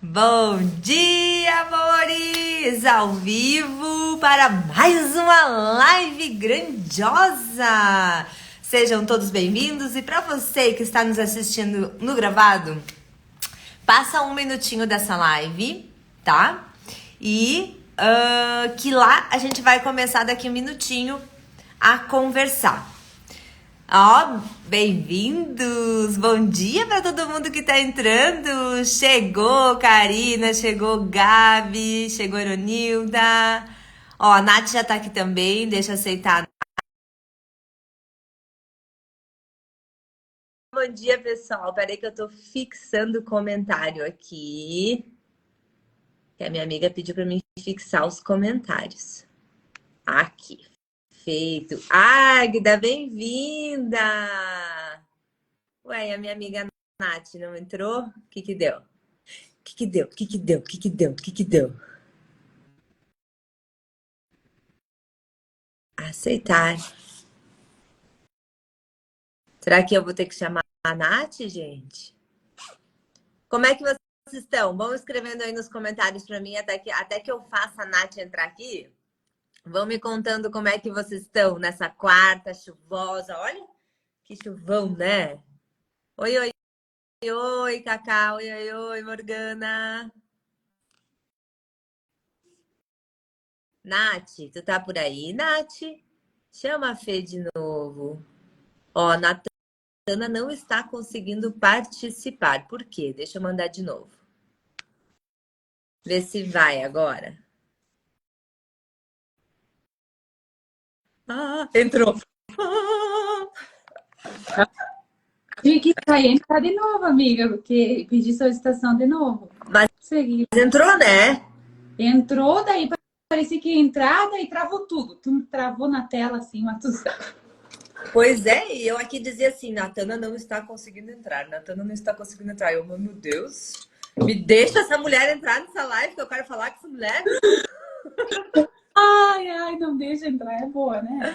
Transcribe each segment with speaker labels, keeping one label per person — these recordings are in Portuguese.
Speaker 1: Bom dia, amores! Ao vivo para mais uma live grandiosa! Sejam todos bem-vindos e para você que está nos assistindo no gravado, passa um minutinho dessa live, tá? E que lá a gente vai começar daqui um minutinho a conversar. Ó, bem-vindos! Bom dia para todo mundo que tá entrando! Chegou Karina, chegou Gabi, chegou Eronilda. Ó, a Nath já tá aqui também, deixa eu aceitar. Bom dia, pessoal. Peraí que eu tô fixando o comentário aqui. Que a minha amiga pediu para mim fixar os comentários. Aqui. Feito. Águida, bem-vinda! Ué, a minha amiga Nath não entrou? O que deu? O que deu? O que deu? O que deu? O que deu? Aceitar. Será que eu vou ter que chamar a Nath, gente? Como é que vocês estão? Vão escrevendo aí nos comentários para mim até que eu faça a Nath entrar aqui. Vão me contando como é que vocês estão nessa quarta chuvosa. Olha que chuvão, né? Oi, oi, oi, Cacau. Oi, oi, oi, Morgana. Nath, tu tá por aí? Nath, chama a Fê de novo. Ó, Natana não está conseguindo participar. Por quê? Deixa eu mandar de novo. Vê se vai agora. Ah, entrou.
Speaker 2: Tive que sair e entrar de novo, amiga, porque pedi solicitação de novo.
Speaker 1: Mas
Speaker 2: Segui.
Speaker 1: entrou, né?
Speaker 2: Entrou, daí parecia que ia entrar, daí travou tudo. Tu travou na tela assim, mas tudo certo.
Speaker 1: Pois é, e eu aqui dizia assim, Natana não está conseguindo entrar. Natana não está conseguindo entrar. Eu, meu Deus, me deixa essa mulher entrar nessa live que eu quero falar com essa mulher.
Speaker 2: Ai, não deixa entrar, é boa, né?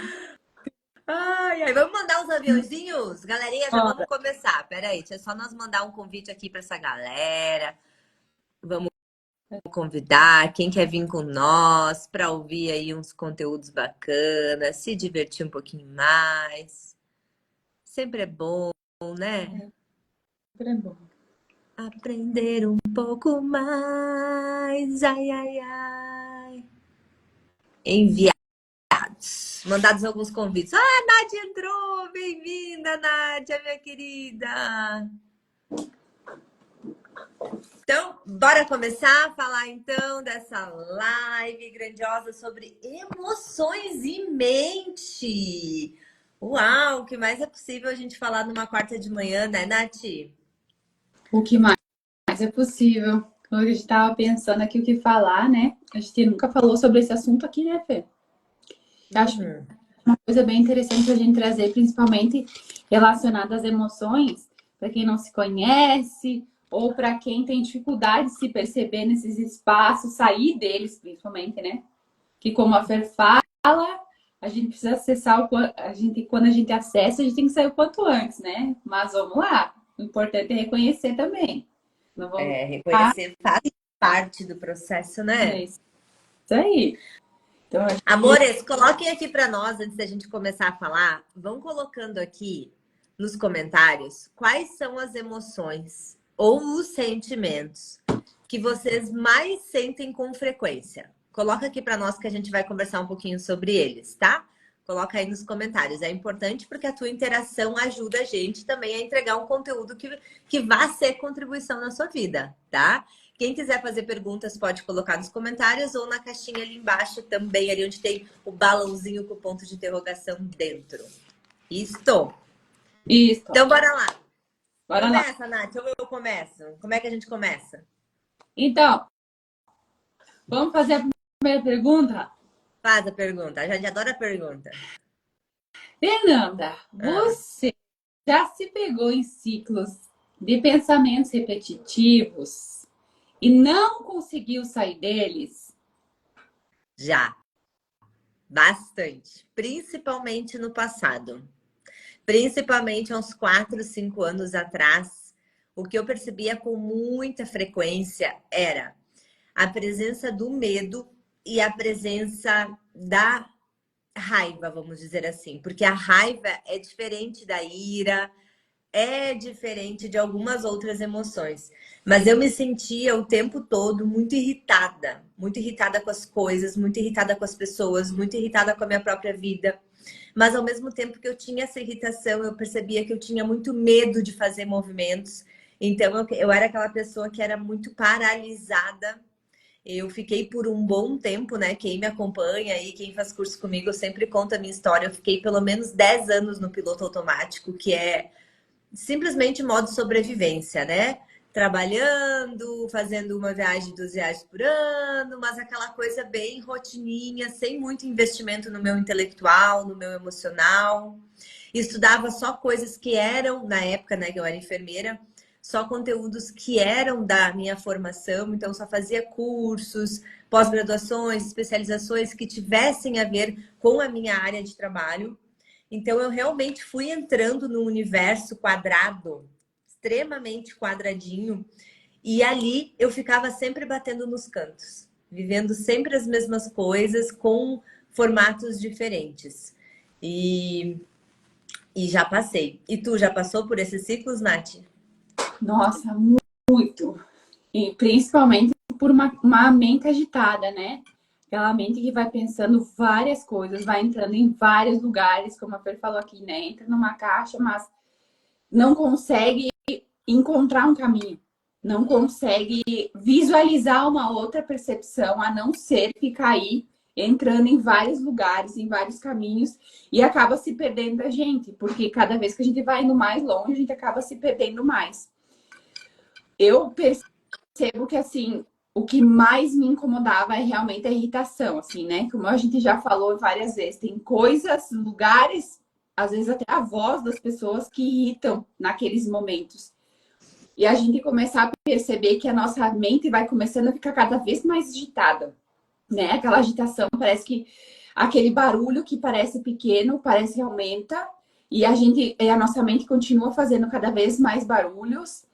Speaker 1: Ai, ai, vamos mandar uns aviãozinhos? Galerinha, já vamos começar. Pera aí, deixa eu só nós mandar um convite aqui para essa galera. Vamos convidar quem quer vir com nós para ouvir aí uns conteúdos bacanas, se divertir um pouquinho mais. Sempre é bom, né?
Speaker 2: Sempre é bom.
Speaker 1: Aprender um pouco mais. Ai, ai, ai. Enviados. Mandados alguns convites. Ah, a Nádia entrou! Bem-vinda, Nádia, minha querida! Então, bora começar a falar então dessa live grandiosa sobre emoções e mente. Uau, o que mais é possível a gente falar numa quarta de manhã, né, Nath?
Speaker 2: O que mais é possível? Hoje a gente estava pensando aqui o que falar, né? A gente nunca falou sobre esse assunto aqui, né, Fê? Eu acho uma coisa bem interessante a gente trazer, principalmente relacionada às emoções, para quem não se conhece ou para quem tem dificuldade de se perceber nesses espaços, sair deles, principalmente, né? Que como a Fer fala, a gente precisa acessar quando a gente acessa, a gente tem que sair o quanto antes, né? Mas vamos lá. O importante é reconhecer também. Não vamos...
Speaker 1: Reconhecer faz parte do processo, né?
Speaker 2: É isso aí. Então,
Speaker 1: Amores, coloquem aqui para nós, antes da gente começar a falar, vão colocando aqui nos comentários quais são as emoções ou os sentimentos que vocês mais sentem com frequência. Coloca aqui para nós que a gente vai conversar um pouquinho sobre eles, tá? Coloca aí nos comentários. É importante porque a tua interação ajuda a gente também a entregar um conteúdo que vá ser contribuição na sua vida, tá? Quem quiser fazer perguntas pode colocar nos comentários ou na caixinha ali embaixo também, ali onde tem o balãozinho com o ponto de interrogação dentro. Isso. Então, bora lá. Começa, Nath, ou eu começo? Como é que a gente começa?
Speaker 2: Então, vamos fazer a primeira pergunta?
Speaker 1: Faz a pergunta. A gente adora a pergunta.
Speaker 2: Fernanda, você já se pegou em ciclos de pensamentos repetitivos e não conseguiu sair deles?
Speaker 1: Já. Bastante. Principalmente no passado. Principalmente há uns 4, 5 anos atrás. o que eu percebia com muita frequência era a presença do medo e a presença da raiva, vamos dizer assim. Porque a raiva é diferente da ira, é diferente de algumas outras emoções. Mas eu me sentia o tempo todo muito irritada com as coisas, muito irritada com as pessoas, muito irritada com a minha própria vida. Mas ao mesmo tempo que eu tinha essa irritação, eu percebia que eu tinha muito medo de fazer movimentos. Então eu era aquela pessoa que era muito paralisada. Eu fiquei por um bom tempo, né? Quem me acompanha e quem faz curso comigo, eu sempre conto a minha história. Eu fiquei pelo menos 10 anos no piloto automático, que é simplesmente modo sobrevivência, né? Trabalhando, fazendo uma viagem, 2 viagens por ano, mas aquela coisa bem rotininha, sem muito investimento no meu intelectual, no meu emocional. Estudava só coisas que eram, na época, né, que eu era enfermeira, só conteúdos que eram da minha formação, então só fazia cursos, pós-graduações, especializações que tivessem a ver com a minha área de trabalho. Então eu realmente fui entrando num universo quadrado, extremamente quadradinho, e ali eu ficava sempre batendo nos cantos, vivendo sempre as mesmas coisas com formatos diferentes. E já passei. E tu já passou por esses ciclos, Nath?
Speaker 2: Nossa, muito. E principalmente por uma mente agitada, né? Aquela mente que vai pensando várias coisas, vai entrando em vários lugares, como a Fer falou aqui, né? Entra numa caixa, mas não consegue encontrar um caminho. Não consegue visualizar uma outra percepção, a não ser ficar aí entrando em vários lugares, em vários caminhos, e acaba se perdendo a gente, porque cada vez que a gente vai indo mais longe, a gente acaba se perdendo mais. Eu percebo que, assim, o que mais me incomodava é realmente a irritação, assim, né? Como a gente já falou várias vezes, tem coisas, lugares, às vezes até a voz das pessoas que irritam naqueles momentos. E a gente começar a perceber que a nossa mente vai começando a ficar cada vez mais agitada, né? Aquela agitação, parece que aquele barulho que parece pequeno, parece que aumenta, e a nossa mente continua fazendo cada vez mais barulhos,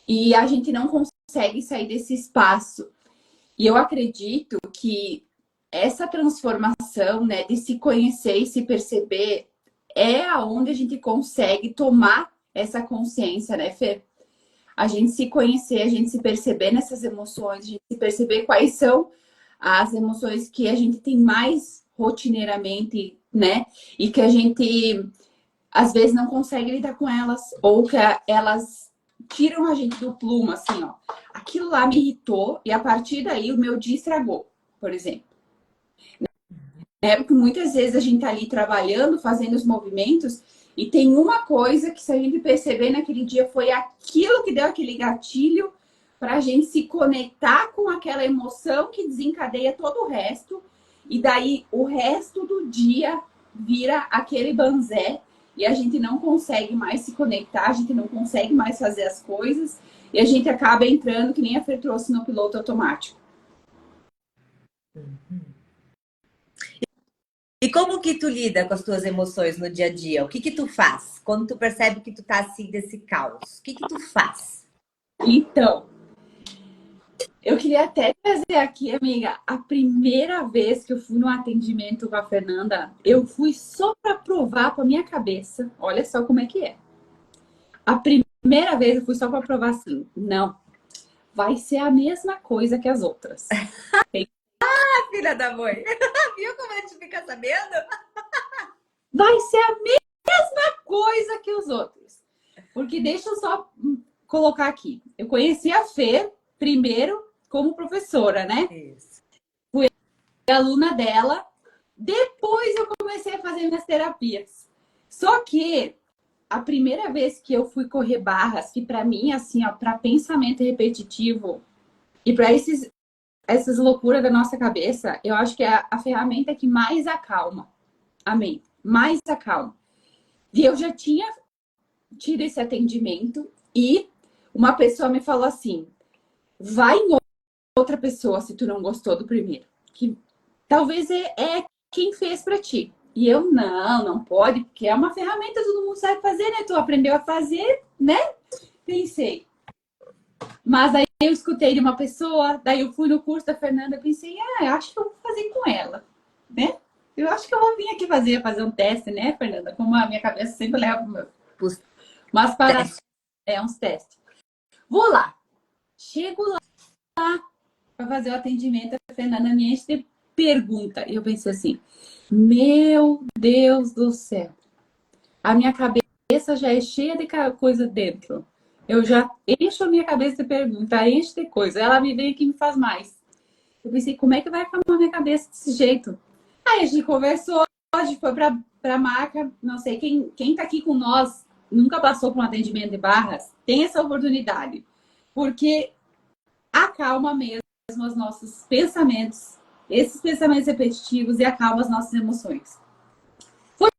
Speaker 2: e a gente não consegue sair desse espaço. E eu acredito que essa transformação, né, de se conhecer e se perceber, é aonde a gente consegue tomar essa consciência, né, Fê? A gente se conhecer, a gente se perceber nessas emoções, a gente se perceber quais são as emoções que a gente tem mais rotineiramente, né? E que a gente, às vezes, não consegue lidar com elas, ou que elas tiram a gente do plumo, assim, ó. Aquilo lá me irritou e a partir daí o meu dia estragou, por exemplo. Porque muitas vezes a gente tá ali trabalhando, fazendo os movimentos e tem uma coisa que, se a gente perceber naquele dia, foi aquilo que deu aquele gatilho para a gente se conectar com aquela emoção que desencadeia todo o resto. E daí o resto do dia vira aquele banzé e a gente não consegue mais se conectar, a gente não consegue mais fazer as coisas e a gente acaba entrando, que nem a Fer trouxe, no piloto automático.
Speaker 1: E como que tu lida com as tuas emoções no dia a dia? O que que tu faz? Quando tu percebe que tu tá assim desse caos, o que que tu faz?
Speaker 2: Então, eu queria até trazer aqui, amiga, a primeira vez que eu fui no atendimento com a Fernanda, eu fui só para provar para minha cabeça. Olha só como é que é. A primeira vez eu fui só para provar assim, não, vai ser a mesma coisa que as outras.
Speaker 1: Ah, filha da mãe! Viu como a gente fica sabendo?
Speaker 2: Vai ser a mesma coisa que os outros. Porque deixa eu só colocar aqui. Eu conheci a Fer primeiro como professora, né?
Speaker 1: Isso.
Speaker 2: Fui aluna dela. Depois eu comecei a fazer minhas terapias. Só que a primeira vez que eu fui correr barras, que para mim, assim, ó, para pensamento repetitivo e para essas loucuras da nossa cabeça, eu acho que é a ferramenta que mais acalma a mente, mais acalma. E eu já tinha tido esse atendimento e uma pessoa me falou assim, vai em outra pessoa se tu não gostou do primeiro, que talvez é quem fez para ti. E eu, não pode, porque é uma ferramenta, todo mundo sabe fazer, né? Tu aprendeu a fazer, né? Pensei, Mas aí eu escutei de uma pessoa, daí eu fui no curso da Fernanda e pensei, eu acho que eu vou fazer com ela, né? Eu acho que eu vou vir aqui fazer um teste, né, Fernanda? Como a minha cabeça sempre leva
Speaker 1: Os
Speaker 2: mas para
Speaker 1: testes.
Speaker 2: uns testes. Vou lá. Chego lá para fazer o atendimento, a Fernanda me enche de pergunta. E eu pensei assim, meu Deus do céu. A minha cabeça já é cheia de coisa dentro. Eu já encho a minha cabeça de pergunta, enche de coisa. Ela me vem aqui e me faz mais. Eu pensei, como é que vai acalmar minha cabeça desse jeito? Aí a gente conversou, a gente foi pra maca. Não sei, quem tá aqui com nós nunca passou por um atendimento de barras, tem essa oportunidade. Porque acalma mesmo os nossos pensamentos, esses pensamentos repetitivos e acalma as nossas emoções. Fui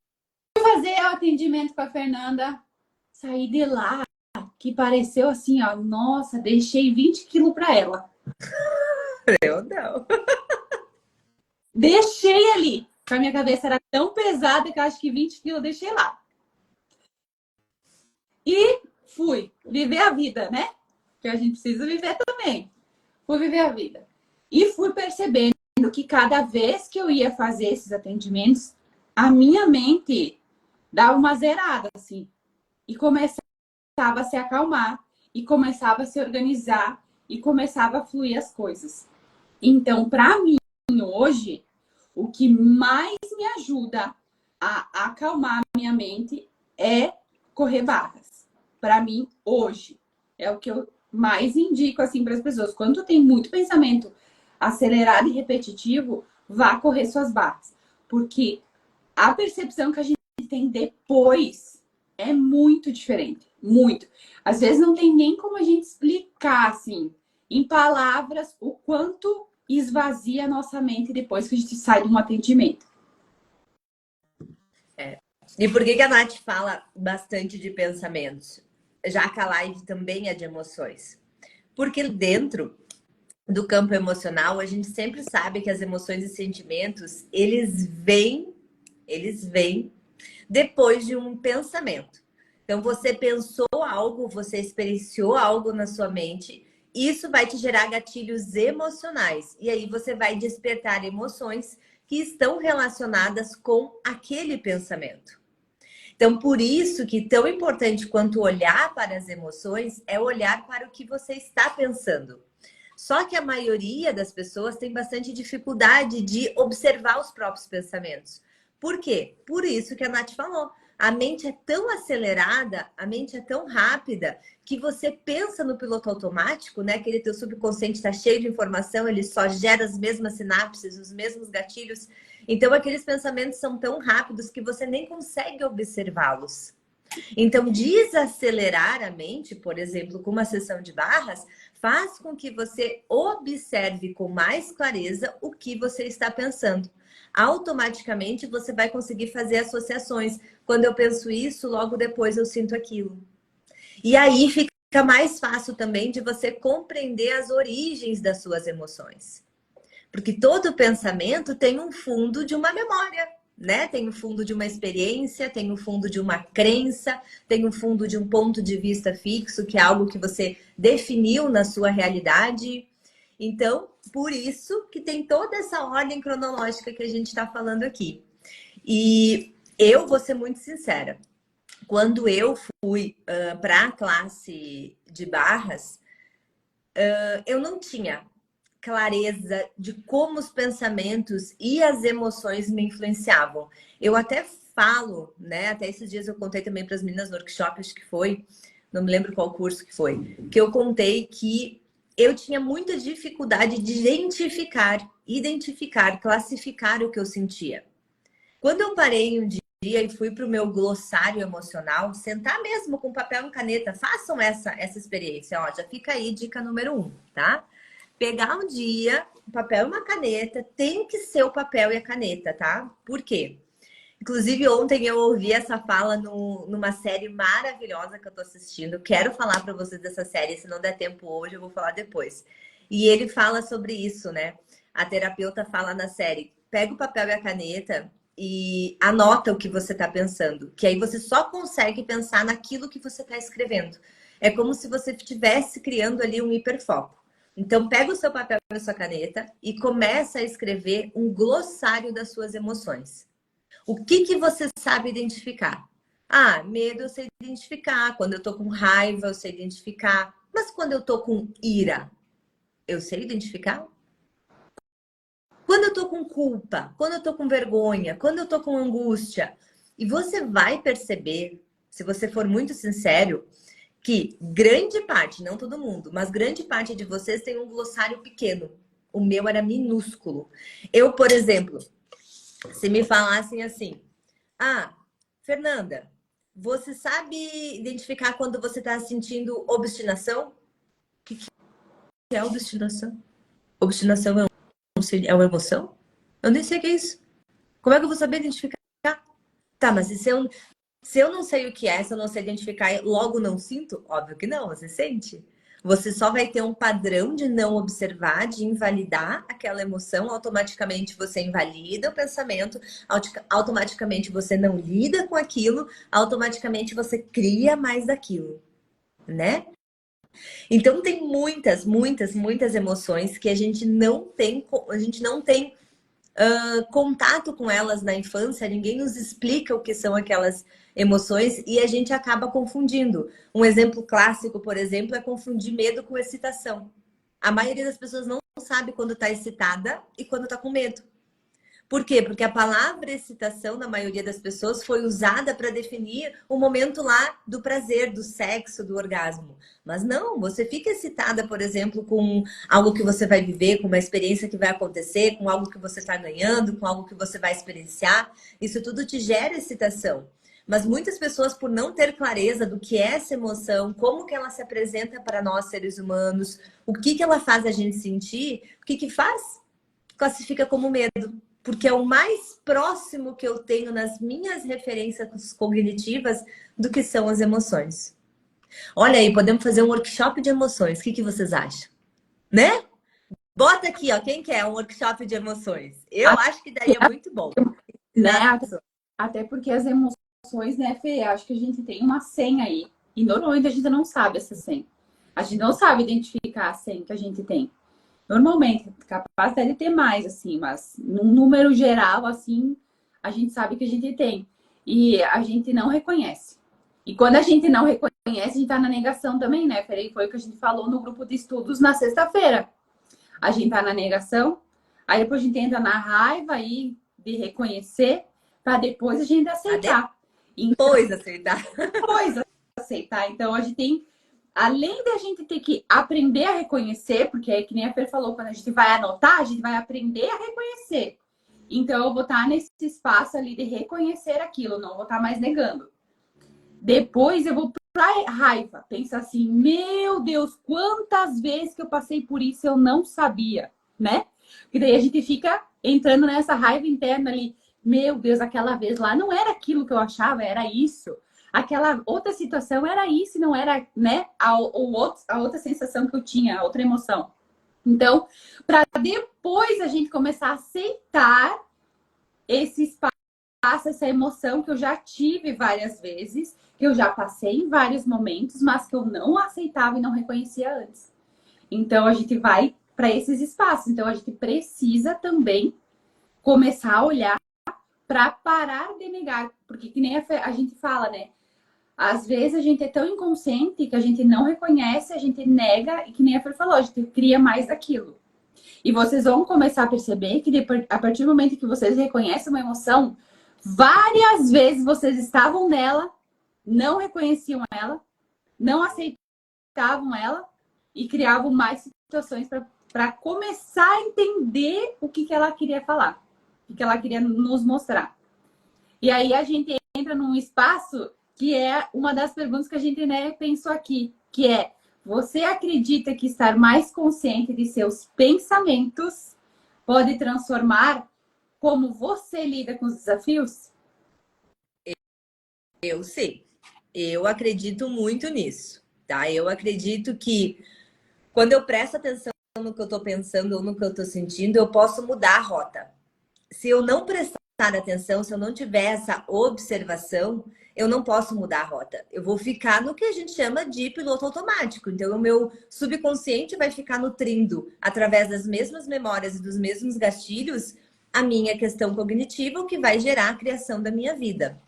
Speaker 2: fazer o atendimento com a Fernanda, saí de lá, que pareceu assim, ó, nossa, deixei 20 quilos para ela.
Speaker 1: Eu não.
Speaker 2: Deixei ali. A minha cabeça era tão pesada que eu acho que 20 quilos eu deixei lá. E fui viver a vida, né? Que a gente precisa viver também. Fui viver a vida. E fui percebendo que cada vez que eu ia fazer esses atendimentos, a minha mente dava uma zerada, assim. E começava a se acalmar. E começava a se organizar. E começava a fluir as coisas. Então, para mim, hoje, o que mais me ajuda a acalmar a minha mente é correr barras. Para mim, hoje, é o que eu mais indico assim para as pessoas. Quando tu tem muito pensamento acelerado e repetitivo, vá correr suas barras. Porque a percepção que a gente tem depois é muito diferente. Muito. Às vezes não tem nem como a gente explicar, assim, em palavras, o quanto esvazia a nossa mente depois que a gente sai de um atendimento.
Speaker 1: E por que a Nath fala bastante de pensamentos? Já que a live também é de emoções. Porque dentro do campo emocional, a gente sempre sabe que as emoções e sentimentos, eles vêm depois de um pensamento. Então, você pensou algo, você experienciou algo na sua mente, isso vai te gerar gatilhos emocionais. E aí você vai despertar emoções que estão relacionadas com aquele pensamento. Então, por isso que tão importante quanto olhar para as emoções é olhar para o que você está pensando. Só que a maioria das pessoas tem bastante dificuldade de observar os próprios pensamentos. Por quê? Por isso que a Nath falou. A mente é tão acelerada, a mente é tão rápida, que você pensa no piloto automático, né? Aquele teu subconsciente está cheio de informação, ele só gera as mesmas sinapses, os mesmos gatilhos. Então, aqueles pensamentos são tão rápidos que você nem consegue observá-los. Então, desacelerar a mente, por exemplo, com uma sessão de barras, faz com que você observe com mais clareza o que você está pensando. Automaticamente você vai conseguir fazer associações. Quando eu penso isso, logo depois eu sinto aquilo. E aí fica mais fácil também de você compreender as origens das suas emoções. Porque todo pensamento tem um fundo de uma memória, né? Tem um fundo de uma experiência, tem um fundo de uma crença, tem um fundo de um ponto de vista fixo, que é algo que você definiu na sua realidade. Então, por isso que tem toda essa ordem cronológica que a gente está falando aqui. E eu vou ser muito sincera. Quando eu fui para a classe de barras, eu não tinha clareza de como os pensamentos e as emoções me influenciavam. Eu até falo, né? Até esses dias eu contei também para as meninas no workshop, acho que foi, não me lembro qual curso que foi, que eu contei que eu tinha muita dificuldade de identificar, classificar o que eu sentia. Quando eu parei um dia e fui para o meu glossário emocional, sentar mesmo com papel e caneta, façam essa experiência, ó, já fica aí dica número 1, tá? Pegar um dia, um papel e uma caneta, tem que ser o papel e a caneta, tá? Por quê? Inclusive, ontem eu ouvi essa fala numa série maravilhosa que eu tô assistindo. Quero falar para vocês dessa série, se não der tempo hoje, eu vou falar depois. E ele fala sobre isso, né? A terapeuta fala na série: pega o papel e a caneta e anota o que você tá pensando, que aí você só consegue pensar naquilo que você tá escrevendo. É como se você estivesse criando ali um hiperfoco. Então, pega o seu papel e a sua caneta e começa a escrever um glossário das suas emoções. O que você sabe identificar? Ah, medo eu sei identificar. Quando eu tô com raiva, eu sei identificar. Mas quando eu tô com ira, eu sei identificar? Quando eu tô com culpa, quando eu tô com vergonha, quando eu tô com angústia. E você vai perceber, se você for muito sincero, que grande parte, não todo mundo, mas grande parte de vocês tem um glossário pequeno. O meu era minúsculo. Eu, por exemplo, se me falassem assim, ah, Fernanda, você sabe identificar quando você está sentindo obstinação? O que é obstinação? Obstinação é uma emoção? Eu nem sei o que é isso. Como é que eu vou saber identificar? Tá, mas se eu não sei o que é, se eu não sei identificar, logo não sinto? Óbvio que não, você sente. Você só vai ter um padrão de não observar, de invalidar aquela emoção, automaticamente você invalida o pensamento, automaticamente você não lida com aquilo, automaticamente você cria mais daquilo, né? Então tem muitas, muitas, muitas emoções que a gente não tem contato com elas na infância, ninguém nos explica o que são aquelas emoções e a gente acaba confundindo. Um exemplo clássico, por exemplo, é confundir medo com excitação. A maioria das pessoas não sabe quando está excitada e quando está com medo. Por quê? Porque a palavra excitação, na maioria das pessoas, foi usada para definir o momento lá do prazer, do sexo, do orgasmo. Mas não, você fica excitada, por exemplo, com algo que você vai viver, com uma experiência que vai acontecer, com algo que você está ganhando, com algo que você vai experienciar. Isso tudo te gera excitação. Mas muitas pessoas, por não ter clareza do que é essa emoção, como que ela se apresenta para nós, seres humanos, o que ela faz a gente sentir, o que faz? Classifica como medo. Porque é o mais próximo que eu tenho nas minhas referências cognitivas do que são as emoções. Olha aí, podemos fazer um workshop de emoções. O que vocês acham? Né? Bota aqui, ó, quem quer um workshop de emoções? Eu acho que daria muito bom.
Speaker 2: Né? Até porque as emoções, né, Fê? Acho que a gente tem uma senha aí. E normalmente a gente não sabe essa senha. A gente não sabe identificar a senha que a gente tem. Normalmente, capaz até de ter mais, assim, mas num número geral, assim, a gente sabe que a gente tem. E a gente não reconhece. E quando a gente não reconhece, a gente tá na negação também, né? Foi o que a gente falou no grupo de estudos na sexta-feira. A gente tá na negação, aí depois a gente entra na raiva aí de reconhecer, para depois a gente aceitar.
Speaker 1: Depois aceitar.
Speaker 2: Depois aceitar. Então a gente tem, além da gente ter que aprender a reconhecer, porque é que nem a Fer falou, quando a gente vai anotar, a gente vai aprender a reconhecer. Então eu vou estar nesse espaço ali de reconhecer aquilo, não vou estar mais negando. Depois eu vou pra raiva, pensar assim, meu Deus, quantas vezes que eu passei por isso eu não sabia, né? E daí a gente fica entrando nessa raiva interna ali, meu Deus, aquela vez lá não era aquilo que eu achava, era isso. Aquela outra situação era isso, não era, né? A outra sensação que eu tinha, a outra emoção. Então, para depois a gente começar a aceitar esse espaço, essa emoção que eu já tive várias vezes, que eu já passei em vários momentos, mas que eu não aceitava e não reconhecia antes. Então, a gente vai para esses espaços. Então, a gente precisa também começar a olhar para parar de negar. Porque que nem a gente fala, né? Às vezes a gente é tão inconsciente que a gente não reconhece, a gente nega, e que nem a Fer falou, a gente cria mais daquilo. E vocês vão começar a perceber que a partir do momento que vocês reconhecem uma emoção, várias vezes vocês estavam nela, não reconheciam ela, não aceitavam ela e criavam mais situações para começar a entender o que ela queria falar, o que ela queria nos mostrar. E aí a gente entra num espaço que é uma das perguntas que a gente, né, pensou aqui, que é: você acredita que estar mais consciente de seus pensamentos pode transformar como você lida com os desafios?
Speaker 1: Eu sei. Eu acredito muito nisso, tá? Eu acredito que quando eu presto atenção no que eu tô pensando ou no que eu tô sentindo, eu posso mudar a rota. Se eu não prestar atenção, se eu não tiver essa observação, eu não posso mudar a rota. Eu vou ficar no que a gente chama de piloto automático. Então, o meu subconsciente vai ficar nutrindo, através das mesmas memórias e dos mesmos gatilhos, a minha questão cognitiva, o que vai gerar a criação da minha vida,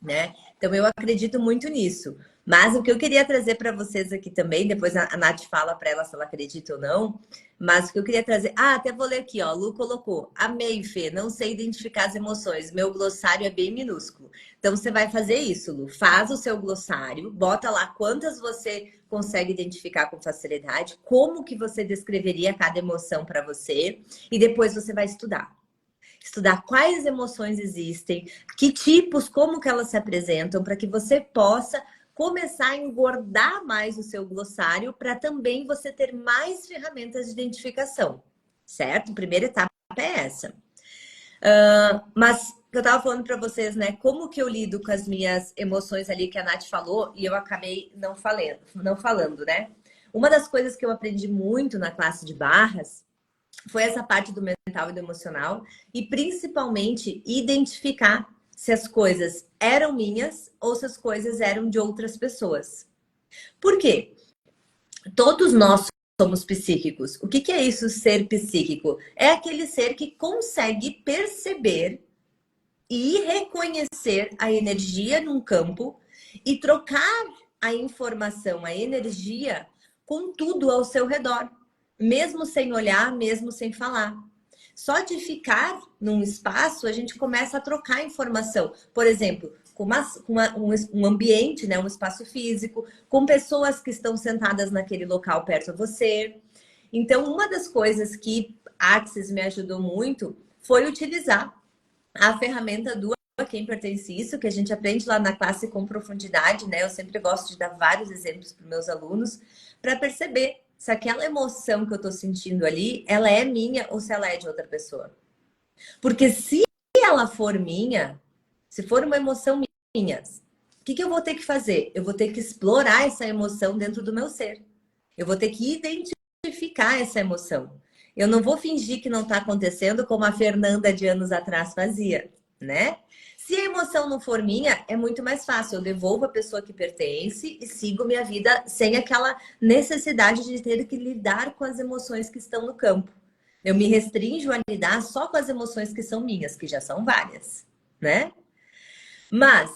Speaker 1: né? Então, eu acredito muito nisso. Mas o que eu queria trazer para vocês aqui também, depois a Nath fala para ela se ela acredita ou não, mas o que eu queria trazer... Ah, até vou ler aqui, ó. Lu colocou. Amei, Fê. Não sei identificar as emoções. Meu glossário é bem minúsculo. Então, você vai fazer isso, Lu. Faz o seu glossário, bota lá quantas você consegue identificar com facilidade, como que você descreveria cada emoção para você, e depois você vai estudar. Estudar quais emoções existem, que tipos, como que elas se apresentam, para que você possa começar a engordar mais o seu glossário, para também você ter mais ferramentas de identificação, certo? A primeira etapa é essa. Mas eu estava falando para vocês, né, como que eu lido com as minhas emoções ali, que a Nath falou, e eu acabei não falando, né? Uma das coisas que eu aprendi muito na classe de barras foi essa parte do mental e do emocional, e principalmente identificar se as coisas eram minhas ou se as coisas eram de outras pessoas. Por quê? Todos nós somos psíquicos. O que é isso, ser psíquico? É aquele ser que consegue perceber e reconhecer a energia num campo e trocar a informação, a energia, com tudo ao seu redor. Mesmo sem olhar, mesmo sem falar. Só de ficar num espaço, a gente começa a trocar informação. Por exemplo, com um ambiente, né, um espaço físico, com pessoas que estão sentadas naquele local perto de você. Então, uma das coisas que a Axis me ajudou muito foi utilizar a ferramenta do A Quem Pertence Isso, que a gente aprende lá na classe com profundidade, né? Eu sempre gosto de dar vários exemplos para os meus alunos, para perceber se aquela emoção que eu estou sentindo ali, ela é minha ou se ela é de outra pessoa. Porque se ela for minha, se for uma emoção minha, o que eu vou ter que fazer? Eu vou ter que explorar essa emoção dentro do meu ser. Eu vou ter que identificar essa emoção. Eu não vou fingir que não está acontecendo como a Fernanda de anos atrás fazia, né? Se a emoção não for minha, é muito mais fácil. Eu devolvo a pessoa que pertence e sigo minha vida sem aquela necessidade de ter que lidar com as emoções que estão no campo. Eu me restringo a lidar só com as emoções que são minhas, que já são várias, né? Mas,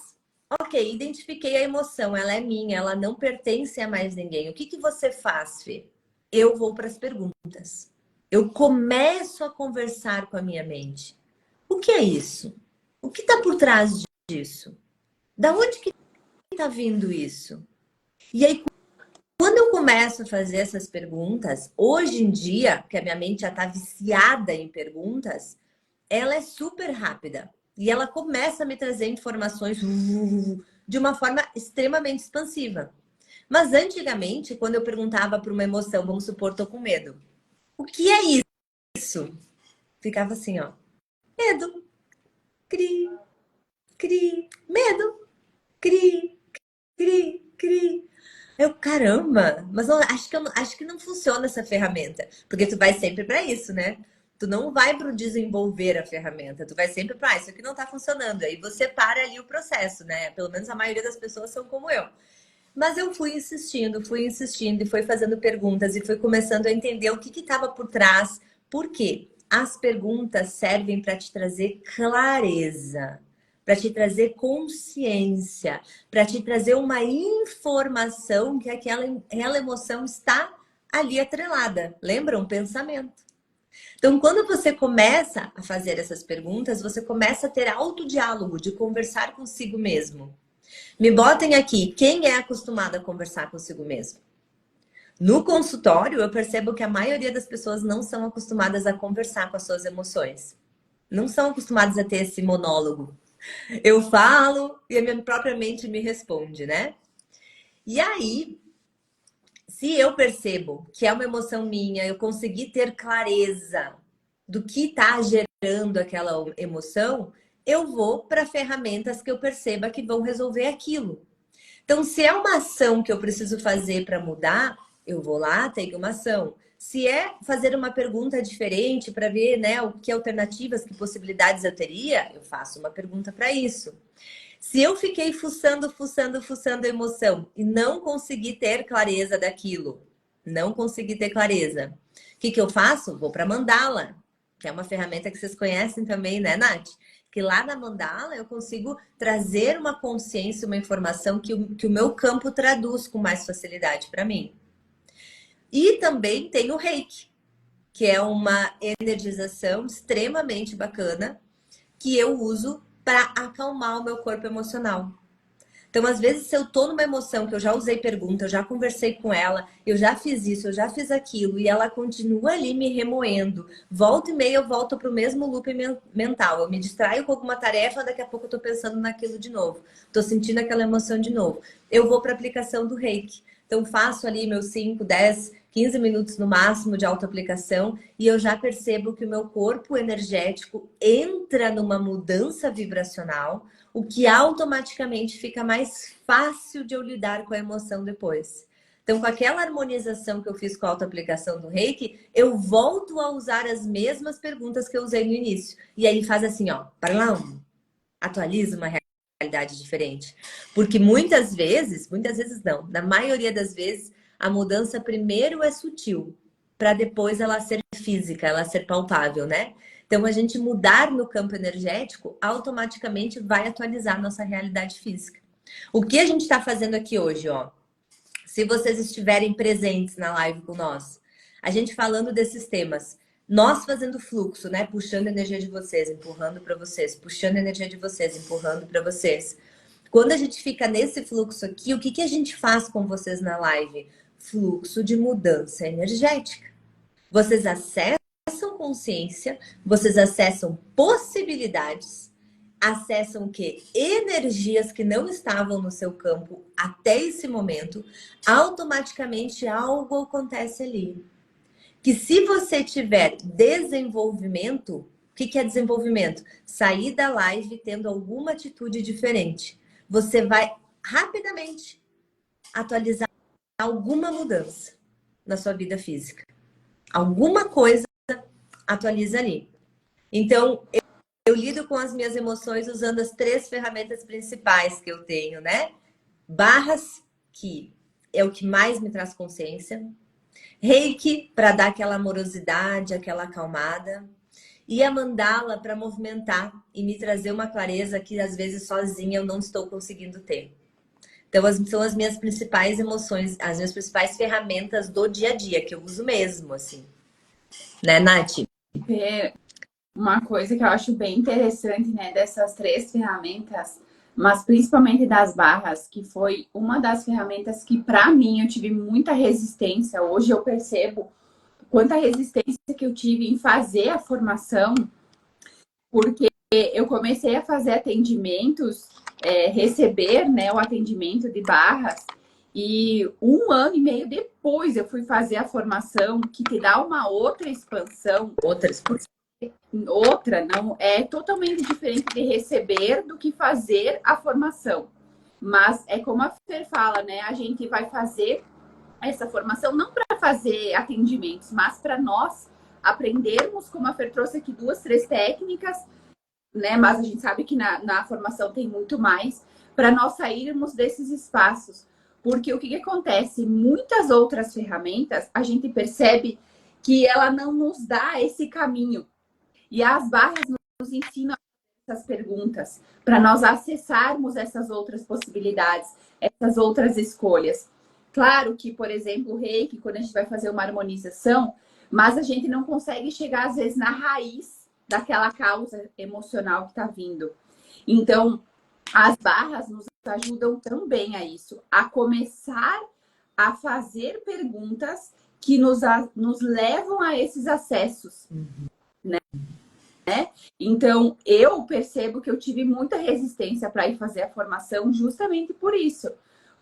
Speaker 1: ok, identifiquei a emoção, ela é minha, ela não pertence a mais ninguém. O que você faz, Fê? Eu vou para as perguntas. Eu começo a conversar com a minha mente. O que é isso? O que está por trás disso? Da onde que está vindo isso? E aí, quando eu começo a fazer essas perguntas, hoje em dia, que a minha mente já está viciada em perguntas, ela é super rápida. E ela começa a me trazer informações de uma forma extremamente expansiva. Mas antigamente, quando eu perguntava para uma emoção, vamos supor, estou com medo. O que é isso? Ficava assim, ó. Medo. Cri, cri. Medo. Cri, cri, cri. Eu, caramba, mas acho que não funciona essa ferramenta. Porque tu vai sempre para isso, né? Tu não vai para o desenvolver a ferramenta, tu vai sempre para isso aqui não está funcionando. Aí você para ali o processo, né? Pelo menos a maioria das pessoas são como eu. Mas eu fui insistindo e fui fazendo perguntas e fui começando a entender o que estava por trás. Por quê? As perguntas servem para te trazer clareza, para te trazer consciência, para te trazer uma informação que aquela emoção está ali atrelada. Lembra? Um pensamento. Então, quando você começa a fazer essas perguntas, você começa a ter autodiálogo, de conversar consigo mesmo. Me botem aqui, quem é acostumado a conversar consigo mesmo? No consultório, eu percebo que a maioria das pessoas não são acostumadas a conversar com as suas emoções. Não são acostumadas a ter esse monólogo. Eu falo e a minha própria mente me responde, né? E aí, se eu percebo que é uma emoção minha, eu consegui ter clareza do que está gerando aquela emoção, eu vou para ferramentas que eu perceba que vão resolver aquilo. Então, se é uma ação que eu preciso fazer para mudar, eu vou lá, tenho uma ação. Se é fazer uma pergunta diferente para ver, né, o que alternativas, que possibilidades eu teria, eu faço uma pergunta para isso. Se eu fiquei fuçando a emoção e não consegui ter clareza daquilo, não consegui ter clareza, o que eu faço? Vou para mandala, que é uma ferramenta que vocês conhecem também, né, Nath? Que lá na mandala eu consigo trazer uma consciência, uma informação que o meu campo traduz com mais facilidade para mim. E também tem o Reiki, que é uma energização extremamente bacana que eu uso para acalmar o meu corpo emocional. Então, às vezes, se eu tô numa emoção que eu já usei pergunta, eu já conversei com ela, eu já fiz isso, eu já fiz aquilo, e ela continua ali me remoendo, volta e meia eu volto para o mesmo loop mental. Eu me distraio com alguma tarefa, daqui a pouco eu tô pensando naquilo de novo. Tô sentindo aquela emoção de novo. Eu vou para a aplicação do Reiki. Então, faço ali meus 5, 10, 15 minutos no máximo de autoaplicação e eu já percebo que o meu corpo energético entra numa mudança vibracional, o que automaticamente fica mais fácil de eu lidar com a emoção depois. Então, com aquela harmonização que eu fiz com a autoaplicação do Reiki, eu volto a usar as mesmas perguntas que eu usei no início. E aí faz assim, ó, atualiza uma realidade diferente. Porque muitas vezes não, na maioria das vezes, a mudança primeiro é sutil, para depois ela ser física, ela ser palpável, né? Então, a gente mudar no campo energético, automaticamente vai atualizar a nossa realidade física. O que a gente está fazendo aqui hoje, ó? Se vocês estiverem presentes na live com nós, a gente falando desses temas, nós fazendo fluxo, né? Puxando a energia de vocês, empurrando para vocês, puxando a energia de vocês, empurrando para vocês. Quando a gente fica nesse fluxo aqui, o que a gente faz com vocês na live? Fluxo de mudança energética. Vocês acessam consciência, vocês acessam possibilidades, acessam o quê? Energias que não estavam no seu campo até esse momento, automaticamente algo acontece ali. Que se você tiver desenvolvimento, o que é desenvolvimento? Sair da live tendo alguma atitude diferente. Você vai rapidamente atualizar alguma mudança na sua vida física. Alguma coisa atualiza ali. Então, eu lido com as minhas emoções usando as 3 ferramentas principais que eu tenho, né? Barras, que é o que mais me traz consciência. Reiki, para dar aquela amorosidade, aquela acalmada. E a mandala para movimentar e me trazer uma clareza que às vezes sozinha eu não estou conseguindo ter. Então, são as minhas principais emoções, as minhas principais ferramentas do dia a dia, que eu uso mesmo, assim. Né, Nath?
Speaker 2: É uma coisa que eu acho bem interessante, né, dessas 3 ferramentas, mas principalmente das barras, que foi uma das ferramentas que, para mim, eu tive muita resistência. Hoje eu percebo quanta resistência que eu tive em fazer a formação, porque eu comecei a fazer atendimentos, receber, né, o atendimento de barras, e 1 ano e meio depois eu fui fazer a formação, que te dá uma outra expansão. Outra, não é totalmente diferente de receber do que fazer a formação. Mas é como a Fer fala, né? A gente vai fazer essa formação não para fazer atendimentos, mas para nós aprendermos, como a Fer trouxe aqui 2, 3 técnicas, né? Mas a gente sabe que na formação tem muito mais, para nós sairmos desses espaços. Porque o que acontece? Muitas outras ferramentas, a gente percebe que ela não nos dá esse caminho. E as barras nos ensinam essas perguntas para nós acessarmos essas outras possibilidades, essas outras escolhas. Claro que, por exemplo, o Reiki, quando a gente vai fazer uma harmonização, mas a gente não consegue chegar, às vezes, na raiz daquela causa emocional que está vindo. Então, as barras nos ajudam também a isso, a começar a fazer perguntas que nos levam a esses acessos. Né? Então, eu percebo que eu tive muita resistência para ir fazer a formação justamente por isso.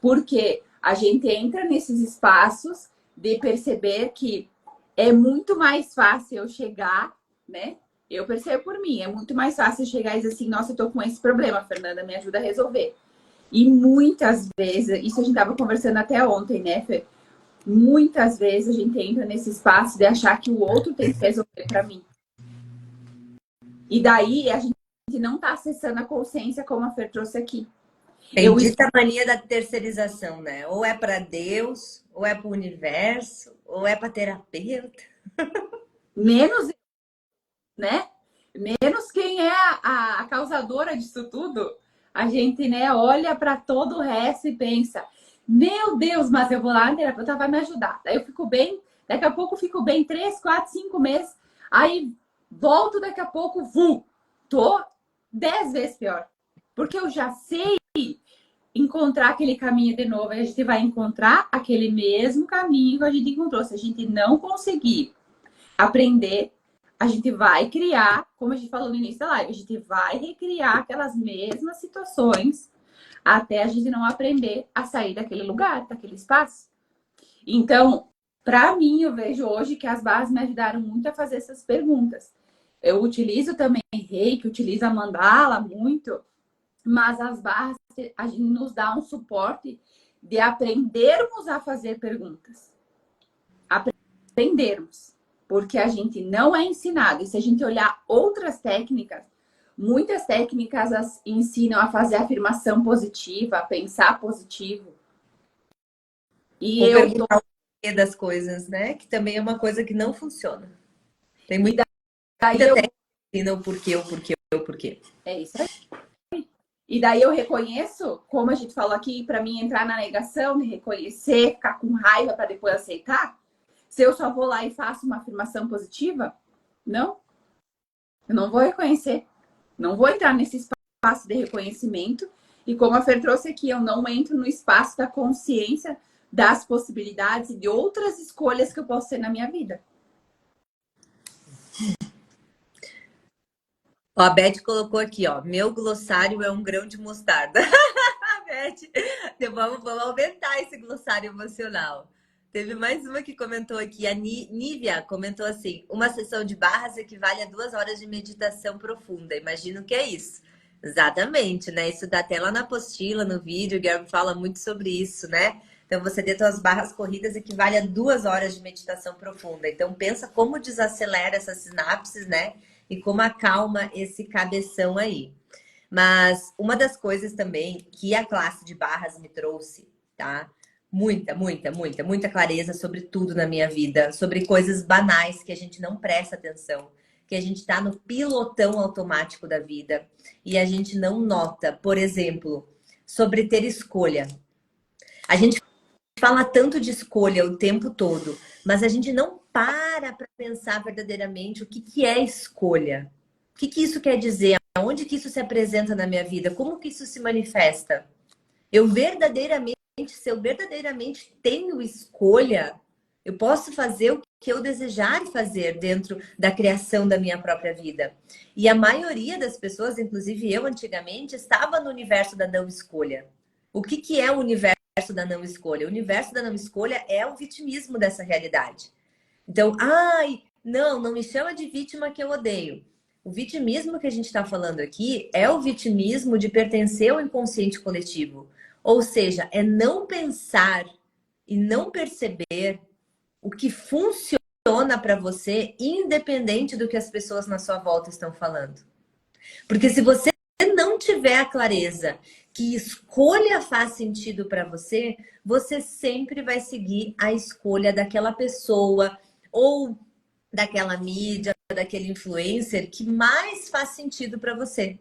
Speaker 2: Porque a gente entra nesses espaços de perceber que é muito mais fácil eu chegar, né? Eu percebo por mim, é muito mais fácil chegar e dizer assim, nossa, eu tô com esse problema, Fernanda, me ajuda a resolver. E muitas vezes, isso a gente tava conversando até ontem, né, Fê? Muitas vezes a gente entra nesse espaço de achar que o outro tem que resolver para mim. E daí a gente não está acessando a consciência como a Fer trouxe aqui.
Speaker 1: Bendita mania da terceirização, né? Ou é para Deus, ou é para o universo, ou é para terapeuta.
Speaker 2: Menos, né? Menos quem é a causadora disso tudo. A gente, né, olha para todo o resto e pensa, meu Deus, mas eu vou lá, a terapeuta vai me ajudar. Daí eu fico bem, daqui a pouco eu fico bem 3, 4, 5 meses. Aí volto daqui a pouco, tô 10 vezes pior. Porque eu já sei encontrar aquele caminho de novo. Aí a gente vai encontrar aquele mesmo caminho que a gente encontrou. Se a gente não conseguir aprender, a gente vai criar, como a gente falou no início da live, a gente vai recriar aquelas mesmas situações até a gente não aprender a sair daquele lugar, daquele espaço. Então, para mim, eu vejo hoje que as barras me ajudaram muito a fazer essas perguntas. Eu utilizo também Reiki, utilizo a mandala muito, mas as barras a gente nos dá um suporte de aprendermos a fazer perguntas. Aprendermos. Porque a gente não é ensinado. E se a gente olhar outras técnicas, muitas técnicas ensinam a fazer afirmação positiva, a pensar positivo. E
Speaker 1: Ou
Speaker 2: eu tô...
Speaker 1: perguntar o porquê das coisas, né? Que também é uma coisa que não funciona. Tem muita técnica que ensina o porquê, o porquê, o porquê.
Speaker 2: É isso aí. E daí eu reconheço, como a gente falou aqui, para mim entrar na negação, de reconhecer, ficar com raiva para depois aceitar. Se eu só vou lá e faço uma afirmação positiva, não. Eu não vou reconhecer. Não vou entrar nesse espaço de reconhecimento. E como a Fer trouxe aqui, eu não entro no espaço da consciência das possibilidades e de outras escolhas que eu posso ter na minha vida.
Speaker 1: Ó, a Beth colocou aqui, ó. Meu glossário é um grão de mostarda. Beth, vamos aumentar esse glossário emocional. Teve mais uma que comentou aqui, a Nívia comentou assim: uma sessão de barras equivale a 2 horas de meditação profunda. Imagino que é isso. Exatamente, né? Isso dá até lá na apostila, no vídeo, o Guilherme fala muito sobre isso, né? Então, você ter suas barras corridas equivale a 2 horas de meditação profunda. Então, pensa como desacelera essas sinapses, né? E como acalma esse cabeção aí. Mas uma das coisas também que a classe de barras me trouxe, tá? Muita clareza sobre tudo na minha vida, sobre coisas banais que a gente não presta atenção, que a gente tá no pilotão automático da vida e a gente não nota. Por exemplo, sobre ter escolha. A gente fala tanto de escolha o tempo todo, mas a gente não para pensar verdadeiramente o que é escolha. O que isso quer dizer? Onde que isso se apresenta na minha vida? Como que isso se manifesta? Se eu verdadeiramente tenho escolha, eu posso fazer o que eu desejar fazer dentro da criação da minha própria vida. E a maioria das pessoas, inclusive eu antigamente, estava no universo da não escolha. O que é o universo da não escolha? O universo da não escolha é o vitimismo dessa realidade. Então, não me chama de vítima que eu odeio. O vitimismo que a gente está falando aqui é o vitimismo de pertencer ao inconsciente coletivo. Ou seja, é não pensar e não perceber o que funciona para você, independente do que as pessoas na sua volta estão falando. Porque se você não tiver a clareza que escolha faz sentido para você, você sempre vai seguir a escolha daquela pessoa ou daquela mídia, daquele influencer que mais faz sentido para você.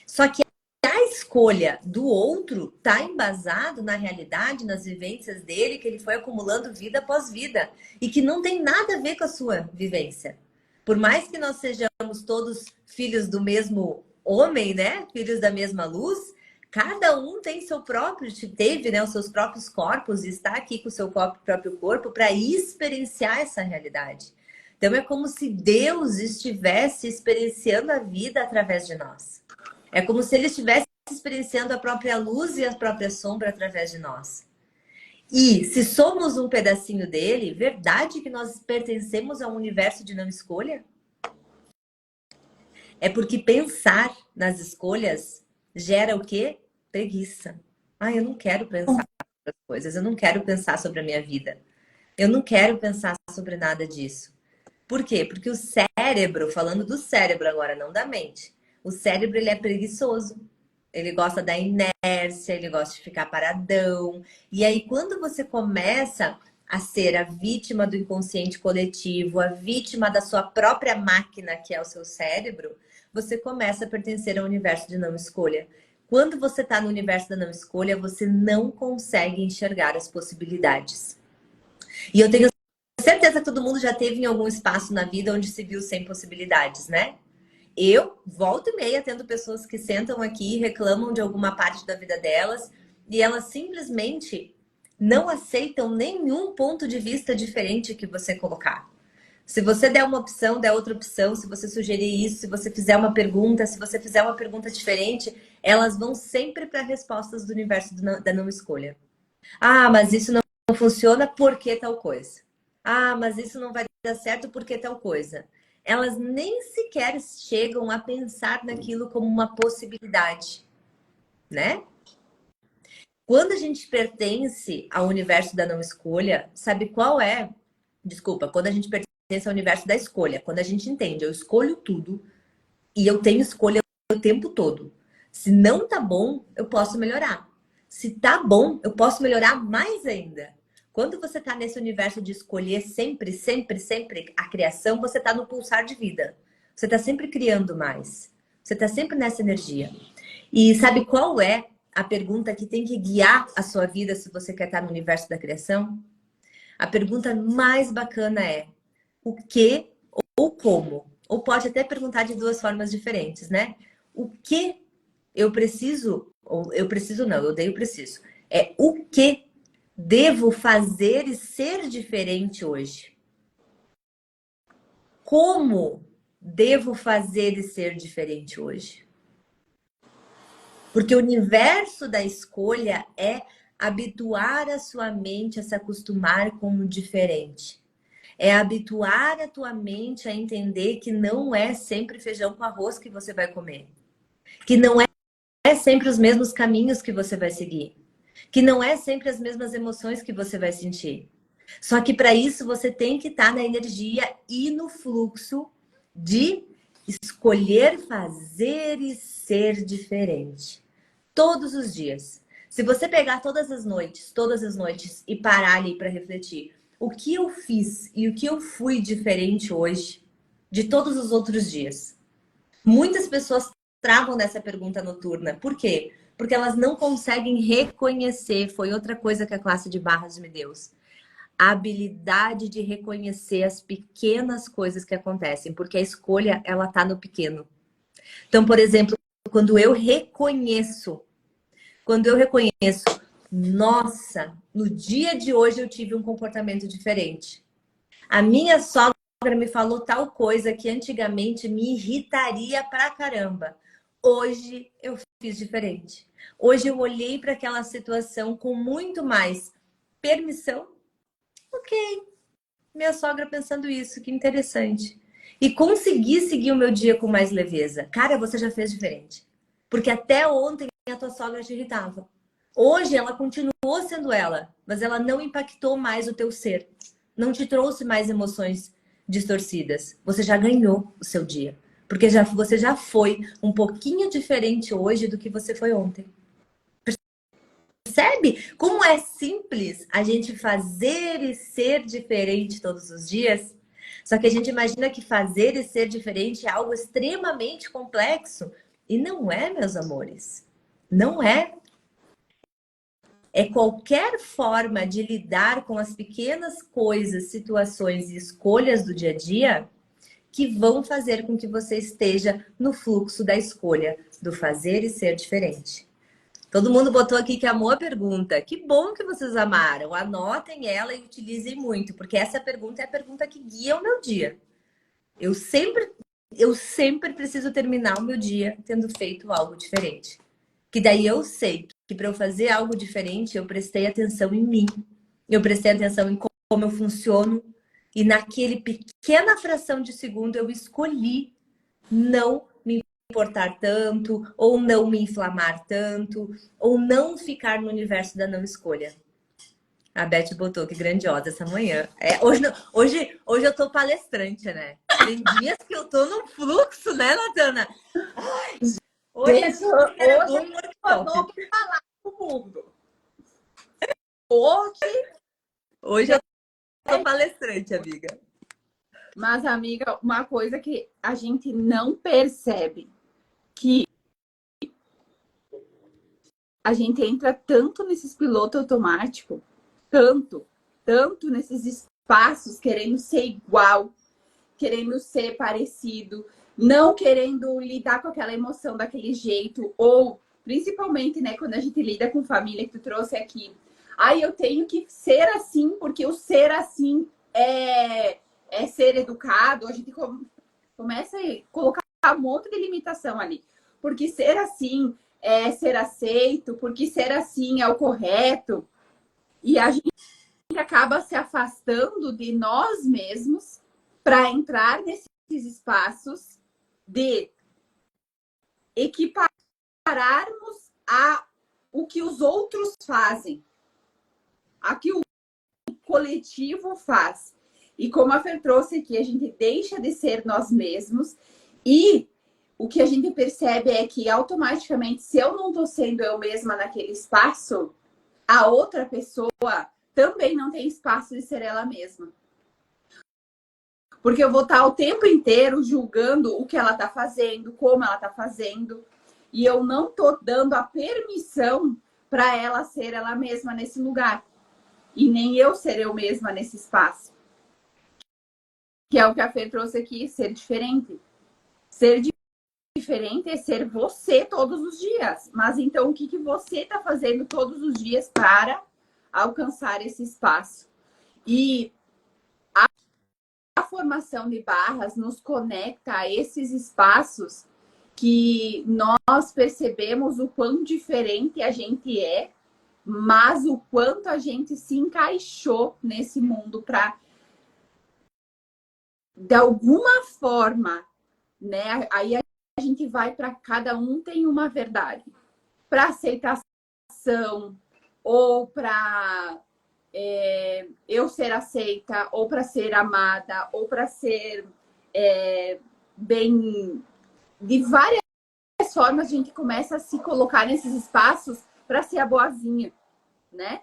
Speaker 1: Só que a escolha do outro está embasado na realidade, nas vivências dele, que ele foi acumulando vida após vida e que não tem nada a ver com a sua vivência. Por mais que nós sejamos todos filhos do mesmo homem, né? Filhos da mesma luz, cada um tem seu próprio, teve, né, os seus próprios corpos e está aqui com o seu próprio corpo para experienciar essa realidade. Então é como se Deus estivesse experienciando a vida através de nós. É como se ele estivesse experienciando a própria luz e a própria sombra através de nós. E se somos um pedacinho dele, verdade que nós pertencemos a um universo de não escolha? É porque pensar nas escolhas gera o quê? Preguiça. Eu não quero pensar sobre as coisas, eu não quero pensar sobre a minha vida. Eu não quero pensar sobre nada disso. Por quê? Porque o cérebro, falando do cérebro agora, não da mente, O cérebro, ele é preguiçoso. Ele gosta da inércia, ele gosta de ficar paradão. E aí, quando você começa a ser a vítima do inconsciente coletivo, a vítima da sua própria máquina, que é o seu cérebro, você começa a pertencer ao universo de não escolha. Quando você está no universo da não escolha, você não consegue enxergar as possibilidades. E eu tenho certeza que todo mundo já teve em algum espaço na vida onde se viu sem possibilidades, né? Eu, volta e meia, tendo pessoas que sentam aqui e reclamam de alguma parte da vida delas e elas simplesmente não aceitam nenhum ponto de vista diferente que você colocar. Se você der uma opção, der outra opção, se você sugerir isso, se você fizer uma pergunta, se você fizer uma pergunta diferente, elas vão sempre para respostas do universo da não escolha. Ah, mas isso não funciona porque tal coisa. Ah, mas isso não vai dar certo porque tal coisa. Elas nem sequer chegam a pensar naquilo como uma possibilidade, né? Quando a gente pertence ao universo da não escolha, sabe qual é? Desculpa, quando a gente pertence ao universo da escolha, quando a gente entende, eu escolho tudo e eu tenho escolha o tempo todo. Se não tá bom, eu posso melhorar. Se tá bom, eu posso melhorar mais ainda. Quando você tá nesse universo de escolher sempre, sempre, sempre a criação, você tá no pulsar de vida. Você tá sempre criando mais. Você tá sempre nessa energia. E sabe qual é a pergunta que tem que guiar a sua vida se você quer estar no universo da criação? A pergunta mais bacana é o que ou como? Ou pode até perguntar de duas formas diferentes, né? O que eu preciso, ou eu preciso não, eu odeio preciso. É o que devo fazer e ser diferente hoje? Como devo fazer e ser diferente hoje? Porque o universo da escolha é habituar a sua mente a se acostumar com o diferente. É habituar a tua mente a entender que não é sempre feijão com arroz que você vai comer. Que não é sempre os mesmos caminhos que você vai seguir. Que não é sempre as mesmas emoções que você vai sentir. Só que para isso você tem que estar na energia e no fluxo de escolher fazer e ser diferente. Todos os dias. Se você pegar todas as noites e parar ali para refletir, o que eu fiz e o que eu fui diferente hoje de todos os outros dias? Muitas pessoas travam nessa pergunta noturna. Por quê? Porque elas não conseguem reconhecer. Foi outra coisa que a classe de barras me deu. A habilidade de reconhecer as pequenas coisas que acontecem, porque a escolha, ela tá no pequeno. Então, por exemplo, quando eu reconheço, nossa, no dia de hoje eu tive um comportamento diferente. A minha sogra me falou tal coisa que antigamente me irritaria pra caramba. Hoje eu fiz diferente. Hoje eu olhei para aquela situação com muito mais permissão. Ok, minha sogra pensando isso, que interessante. E consegui seguir o meu dia com mais leveza. Cara, você já fez diferente. Porque até ontem a tua sogra te irritava. Hoje ela continuou sendo ela, mas ela não impactou mais o teu ser. Não te trouxe mais emoções distorcidas. Você já ganhou o seu dia. Porque você já foi um pouquinho diferente hoje do que você foi ontem. Percebe como é simples a gente fazer e ser diferente todos os dias? Só que a gente imagina que fazer e ser diferente é algo extremamente complexo. E não é, meus amores. Não é. É qualquer forma de lidar com as pequenas coisas, situações e escolhas do dia a dia que vão fazer com que você esteja no fluxo da escolha, do fazer e ser diferente. Todo mundo botou aqui que amou a pergunta. Que bom que vocês amaram. Anotem ela e utilizem muito, porque essa pergunta é a pergunta que guia o meu dia. Eu sempre preciso terminar o meu dia tendo feito algo diferente. Que daí eu sei que para eu fazer algo diferente, eu prestei atenção em mim. Eu prestei atenção em como eu funciono. E naquele pequena fração de segundo eu escolhi não me importar tanto, ou não me inflamar tanto, ou não ficar no universo da não escolha. A Beth botou que grandiosa essa manhã. Hoje eu tô palestrante, né? Tem dias que eu tô num fluxo, né, Natana? Ai, hoje
Speaker 2: Gente,
Speaker 1: era
Speaker 2: hoje
Speaker 1: bom
Speaker 2: eu
Speaker 1: workshop.
Speaker 2: tô que falar pro mundo. Hoje,
Speaker 1: Hoje eu tô palestrante, amiga.
Speaker 2: mas, amiga, uma coisa que a gente não percebe, que a gente entra tanto nesses pilotos automáticos, tanto nesses espaços, querendo ser igual, querendo ser parecido, não querendo lidar com aquela emoção daquele jeito, ou principalmente, né, quando a gente lida com família, que tu trouxe aqui. Aí eu tenho que ser assim, porque o ser assim é ser educado. A gente começa a colocar um monte de limitação ali. Porque ser assim é ser aceito, porque ser assim é o correto. E a gente acaba se afastando de nós mesmos para entrar nesses espaços de equipararmos a o que os outros fazem, a que o coletivo faz. E como a Fer trouxe aqui, a gente deixa de ser nós mesmos e o que a gente percebe é que automaticamente, se eu não estou sendo eu mesma naquele espaço, a outra pessoa também não tem espaço de ser ela mesma. Porque eu vou estar o tempo inteiro julgando o que ela está fazendo, como ela está fazendo, e eu não estou dando a permissão para ela ser ela mesma nesse lugar. E nem eu ser eu mesma nesse espaço. Que é o que a Fê trouxe aqui, ser diferente. Ser diferente é ser você todos os dias. Mas então, o que você está fazendo todos os dias para alcançar esse espaço? E a formação de barras nos conecta a esses espaços que nós percebemos o quão diferente a gente é, mas o quanto a gente se encaixou nesse mundo para, de alguma forma, né? Aí a gente vai para cada um tem uma verdade. Para aceitação, ou para eu ser aceita, ou para ser amada, ou para ser bem. De várias formas a gente começa a se colocar nesses espaços para ser a boazinha, né?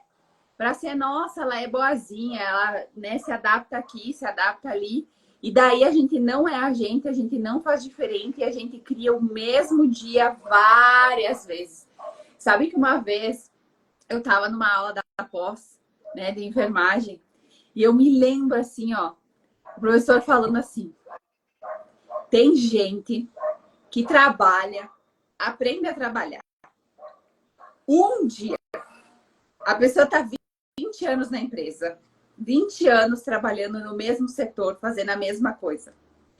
Speaker 2: Para ser, nossa, ela é boazinha, ela, né, se adapta aqui, se adapta ali. E daí a gente não é a gente não faz diferente e a gente cria o mesmo dia várias vezes. Sabe que uma vez eu estava numa aula da pós, né, de enfermagem, e eu me lembro assim, ó, o professor falando assim: tem gente que trabalha, aprende a trabalhar. Um dia, a pessoa está 20 anos na empresa, 20 anos trabalhando no mesmo setor, fazendo a mesma coisa.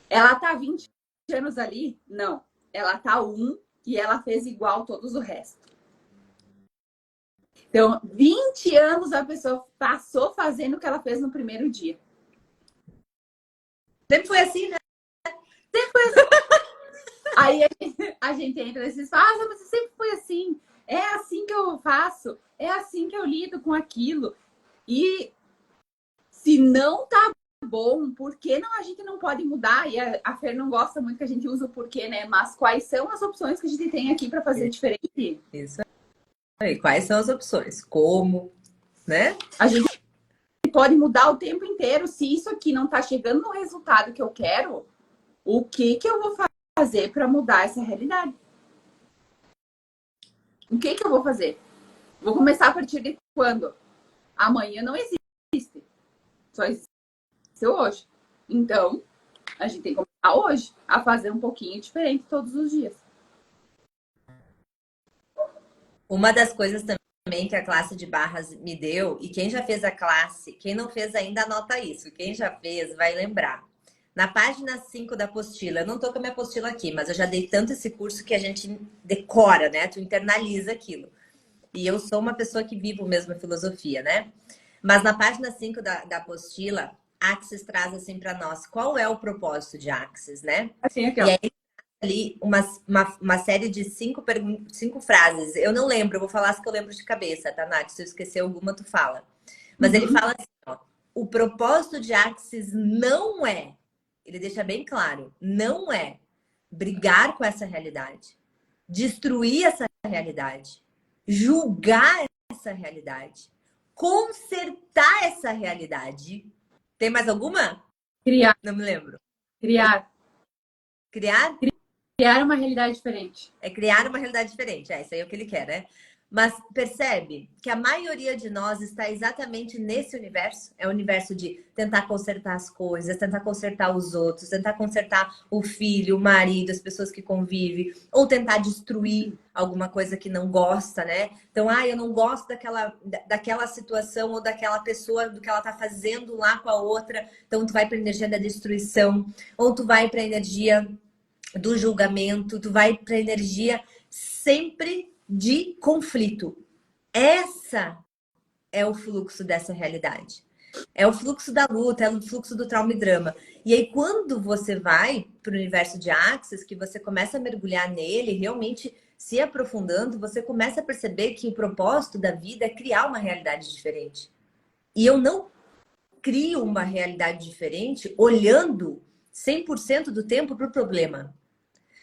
Speaker 2: Ela está 20 anos ali? Não. Ela está e ela fez igual todos o resto. Então, 20 anos a pessoa passou fazendo o que ela fez no primeiro dia.
Speaker 1: Sempre foi assim, né?
Speaker 2: Sempre foi assim. Aí a gente entra nesses espaço, mas sempre foi assim. É assim que eu faço, é assim que eu lido com aquilo. E se não tá bom, por que não, a gente não pode mudar? E a Fer não gosta muito que a gente use o porquê, né? Mas quais são as opções que a gente tem aqui para fazer diferente?
Speaker 1: Isso aí. Quais são as opções? Como, né?
Speaker 2: A gente pode mudar o tempo inteiro. Se isso aqui não tá chegando no resultado que eu quero, o que eu vou fazer para mudar essa realidade? O que eu vou fazer? Vou começar a partir de quando? Amanhã não existe. Só existe hoje. Então, a gente tem que começar hoje a fazer um pouquinho diferente todos os dias.
Speaker 1: Uma das coisas também que a classe de barras me deu, e quem já fez a classe, quem não fez ainda, anota isso. Quem já fez vai lembrar. Na página 5 da apostila, eu não tô com a minha apostila aqui, mas eu já dei tanto esse curso que a gente decora, né? Tu internaliza aquilo. E eu sou uma pessoa que vivo mesmo a filosofia, né? Mas na página 5 da apostila, Axis traz assim para nós qual é o propósito de Axis, né?
Speaker 2: Assim, aqui, ó.
Speaker 1: E aí ali uma série de cinco frases. Eu não lembro, eu vou falar as que eu lembro de cabeça, tá, Nath? Se eu esquecer alguma, tu fala. Mas ele fala assim, ó, o propósito de Axis não é ele deixa bem claro, não é brigar com essa realidade, destruir essa realidade, julgar essa realidade, consertar essa realidade. Tem mais alguma?
Speaker 2: Criar.
Speaker 1: Não me lembro.
Speaker 2: Criar.
Speaker 1: Criar?
Speaker 2: Criar uma realidade diferente.
Speaker 1: É criar uma realidade diferente. É, isso aí é o que ele quer, né? Mas percebe que a maioria de nós está exatamente nesse universo. É o universo de tentar consertar as coisas, tentar consertar os outros, tentar consertar o filho, o marido, as pessoas que convivem, ou tentar destruir alguma coisa que não gosta, né? Então, eu não gosto daquela situação ou daquela pessoa, do que ela tá fazendo lá com a outra. Então, tu vai para a energia da destruição, ou tu vai para a energia do julgamento, tu vai para a energia sempre de conflito. Essa é o fluxo dessa realidade. É o fluxo da luta, é o fluxo do trauma e drama. E aí, quando você vai para o universo de Axis, que você começa a mergulhar nele, realmente se aprofundando, você começa a perceber que o propósito da vida é criar uma realidade diferente. E eu não crio uma realidade diferente olhando 100% do tempo para o problema.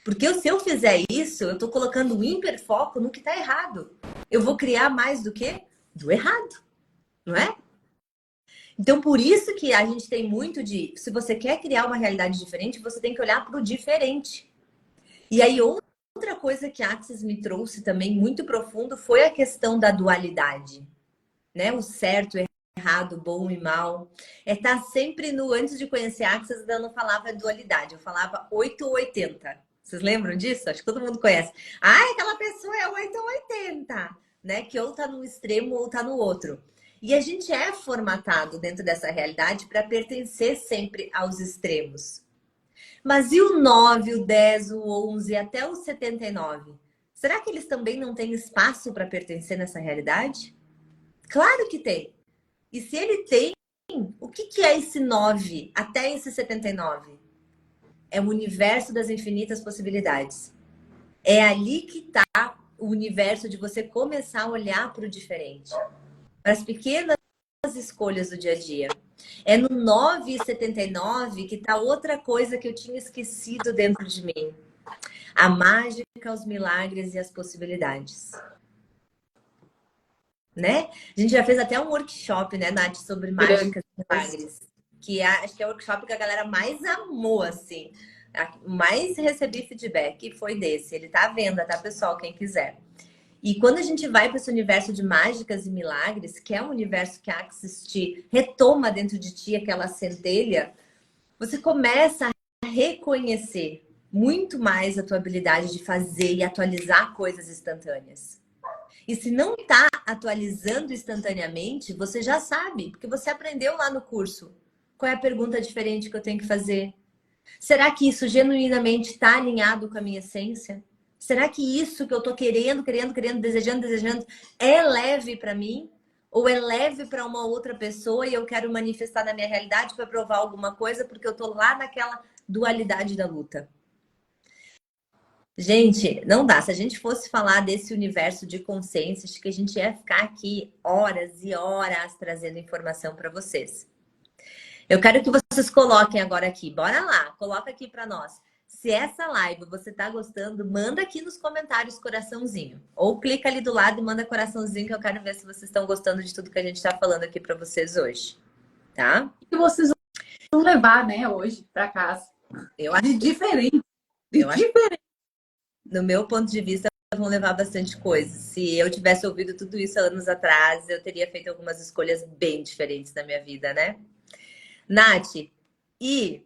Speaker 1: Porque se eu fizer isso, eu estou colocando um hiperfoco no que está errado. Eu vou criar mais do que? Do errado, não é? Então, por isso que a gente tem muito de... Se você quer criar uma realidade diferente, você tem que olhar para o diferente. E aí, outra coisa que a Axis me trouxe também muito profundo foi a questão da dualidade. Né? O certo, errado, bom e mal. É estar sempre no... Antes de conhecer a Axis, eu não falava dualidade. Eu falava 8 ou 80. Vocês lembram disso? Acho que todo mundo conhece. Aquela pessoa é 8 ou 80, né? Que ou tá no extremo ou tá no outro. E a gente é formatado dentro dessa realidade para pertencer sempre aos extremos. Mas e o 9, o 10, o 11, até o 79? Será que eles também não têm espaço para pertencer nessa realidade? Claro que tem. E se ele tem, o que é esse 9 até esse 79? É o universo das infinitas possibilidades. É ali que está o universo de você começar a olhar para o diferente. Para as pequenas escolhas do dia a dia. É no 9,79 que está outra coisa que eu tinha esquecido dentro de mim. A mágica, os milagres e as possibilidades. Né? A gente já fez até um workshop, né, Nath, sobre mágicas e milagres. Que acho que é o workshop que a galera mais amou, assim. Mais recebi feedback foi desse. Ele tá à venda, tá, pessoal? Quem quiser. E quando a gente vai para esse universo de mágicas e milagres, que é um universo que a Axis te retoma dentro de ti aquela centelha, você começa a reconhecer muito mais a tua habilidade de fazer e atualizar coisas instantâneas. E se não está atualizando instantaneamente, você já sabe, porque você aprendeu lá no curso. Qual é a pergunta diferente que eu tenho que fazer? Será que isso genuinamente está alinhado com a minha essência? Será que isso que eu estou querendo, desejando, é leve para mim? Ou é leve para uma outra pessoa e eu quero manifestar na minha realidade para provar alguma coisa porque eu estou lá naquela dualidade da luta? Gente, não dá. Se a gente fosse falar desse universo de consciência, acho que a gente ia ficar aqui horas e horas trazendo informação para vocês. Eu quero que vocês coloquem agora aqui. Bora lá, coloca aqui para nós. Se essa live você tá gostando, manda aqui nos comentários coraçãozinho. Ou clica ali do lado e manda coraçãozinho que eu quero ver se vocês estão gostando de tudo que a gente está falando aqui para vocês hoje. Tá?
Speaker 2: E vocês vão levar, né, hoje para casa.
Speaker 1: Eu acho
Speaker 2: de diferente.
Speaker 1: No meu ponto de vista, vão levar bastante coisa. Se eu tivesse ouvido tudo isso anos atrás, eu teria feito algumas escolhas bem diferentes na minha vida, né? Nath, e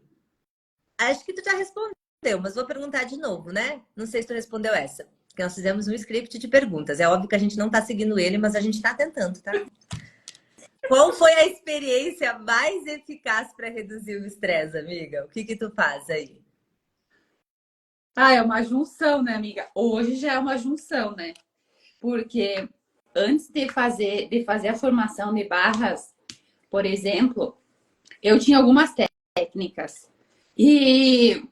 Speaker 1: acho que tu já respondeu, mas vou perguntar de novo, né? Não sei se tu respondeu essa. Porque nós fizemos um script de perguntas. É óbvio que a gente não tá seguindo ele, mas a gente tá tentando, tá? Qual foi a experiência mais eficaz para reduzir o estresse, amiga? O que tu faz aí?
Speaker 2: É uma junção, né, amiga? Hoje já é uma junção, né? Porque antes de fazer a formação de barras, por exemplo, eu tinha algumas técnicas. E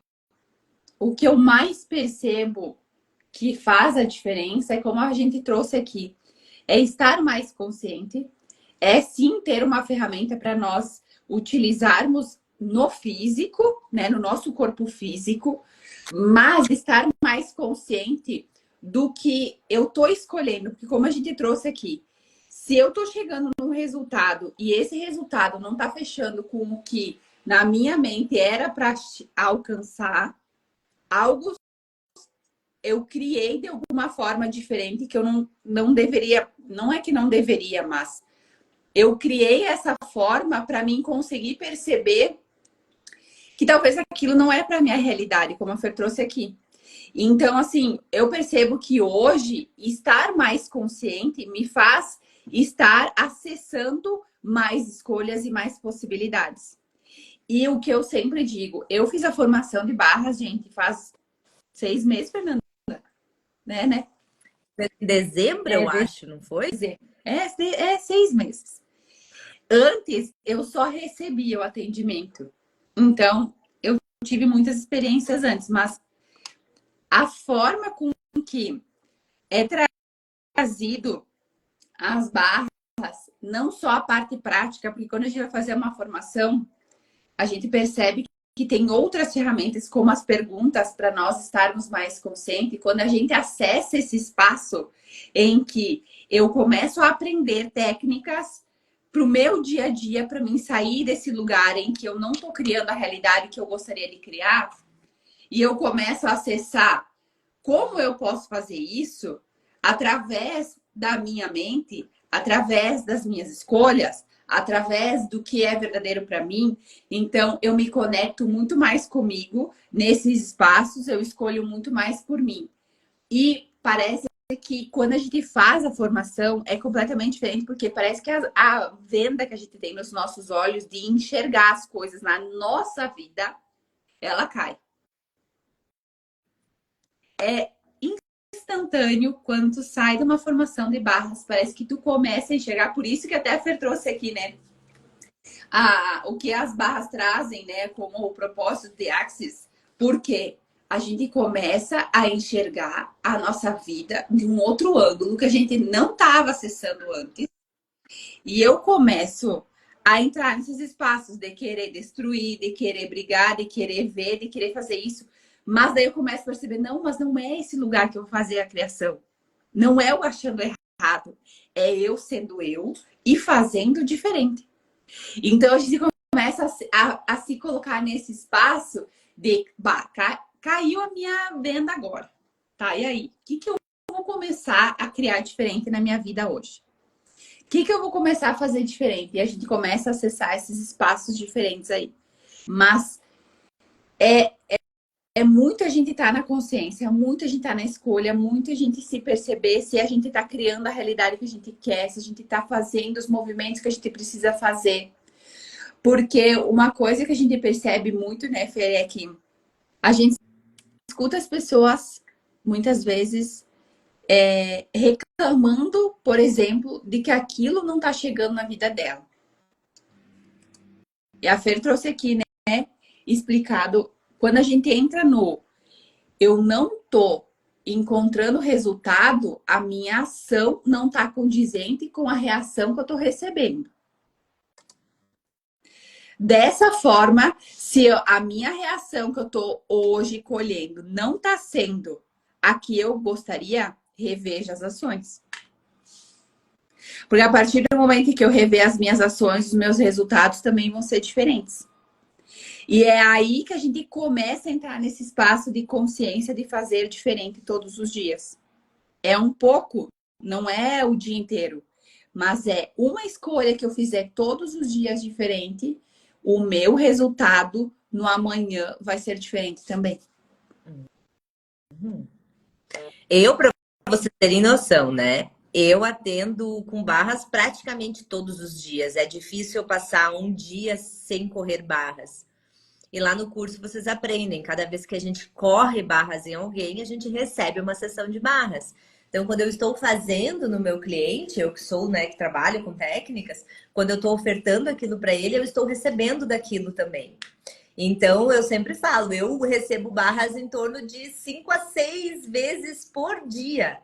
Speaker 2: o que eu mais percebo que faz a diferença é como a gente trouxe aqui. É estar mais consciente, é sim ter uma ferramenta para nós utilizarmos no físico, né, no nosso corpo físico, mas estar mais consciente do que eu tô escolhendo, porque como a gente trouxe aqui, se eu tô chegando num resultado e esse resultado não tá fechando com o que na minha mente era para alcançar, algo eu criei de alguma forma diferente que eu não deveria, não é que não deveria, mas eu criei essa forma para mim conseguir perceber que talvez aquilo não é para minha realidade, como a Fer trouxe aqui. Então, assim, eu percebo que hoje estar mais consciente me faz estar acessando mais escolhas e mais possibilidades. E o que eu sempre digo, eu fiz a formação de barras, gente, faz 6 meses, Fernanda, né?
Speaker 1: Em dezembro, eu acho, não foi?
Speaker 2: É 6 meses. Antes, eu só recebia o atendimento. Então, eu tive muitas experiências antes, mas a forma com que é trazido as barras, não só a parte prática, porque quando a gente vai fazer uma formação, a gente percebe que tem outras ferramentas, como as perguntas, para nós estarmos mais conscientes. Quando a gente acessa esse espaço em que eu começo a aprender técnicas para o meu dia a dia, para mim sair desse lugar em que eu não estou criando a realidade que eu gostaria de criar, e eu começo a acessar como eu posso fazer isso através da minha mente, através das minhas escolhas, através do que é verdadeiro para mim. Então, eu me conecto muito mais comigo nesses espaços, eu escolho muito mais por mim. E parece que quando a gente faz a formação é completamente diferente, porque parece que a venda que a gente tem nos nossos olhos de enxergar as coisas na nossa vida, ela cai. É instantâneo quando tu sai de uma formação de barras. Parece que tu começa a enxergar. Por isso que até a Fer trouxe aqui, né? O que as barras trazem, né? Como o propósito de Axis. Porque a gente começa a enxergar a nossa vida de um outro ângulo que a gente não estava acessando antes. E eu começo a entrar nesses espaços de querer destruir, de querer brigar, de querer ver, de querer fazer isso. Mas daí eu começo a perceber, não, mas não é esse lugar que eu vou fazer a criação. Não é eu achando errado. É eu sendo eu e fazendo diferente. Então a gente começa a se colocar nesse espaço de, caiu a minha venda agora. Tá, e aí? O que eu vou começar a criar diferente na minha vida hoje? O que eu vou começar a fazer diferente? E a gente começa a acessar esses espaços diferentes aí. Mas é muita gente estar na consciência, muita gente estar na escolha, muita gente se perceber se a gente está criando a realidade que a gente quer, se a gente está fazendo os movimentos que a gente precisa fazer. Porque uma coisa que a gente percebe muito, né, Fer, é que a gente escuta as pessoas, muitas vezes, reclamando, por exemplo, de que aquilo não está chegando na vida dela. E a Fer trouxe aqui, né, explicado, quando a gente entra no eu não tô encontrando resultado, a minha ação não está condizente com a reação que eu estou recebendo. Dessa forma, se a minha reação que eu estou hoje colhendo não está sendo a que eu gostaria, reveja as ações. Porque a partir do momento que eu rever as minhas ações, os meus resultados também vão ser diferentes. E é aí que a gente começa a entrar nesse espaço de consciência de fazer diferente todos os dias. É um pouco, não é o dia inteiro, mas é uma escolha que eu fizer todos os dias diferente, o meu resultado no amanhã vai ser diferente também.
Speaker 1: Para vocês terem noção, né? Eu atendo com barras praticamente todos os dias. É difícil eu passar um dia sem correr barras. E lá no curso vocês aprendem. Cada vez que a gente corre barras em alguém, a gente recebe uma sessão de barras. Então, quando eu estou fazendo no meu cliente, eu que sou, né, que trabalho com técnicas, quando eu estou ofertando aquilo para ele, eu estou recebendo daquilo também. Então, eu sempre falo, eu recebo barras em torno de 5 a 6 vezes por dia.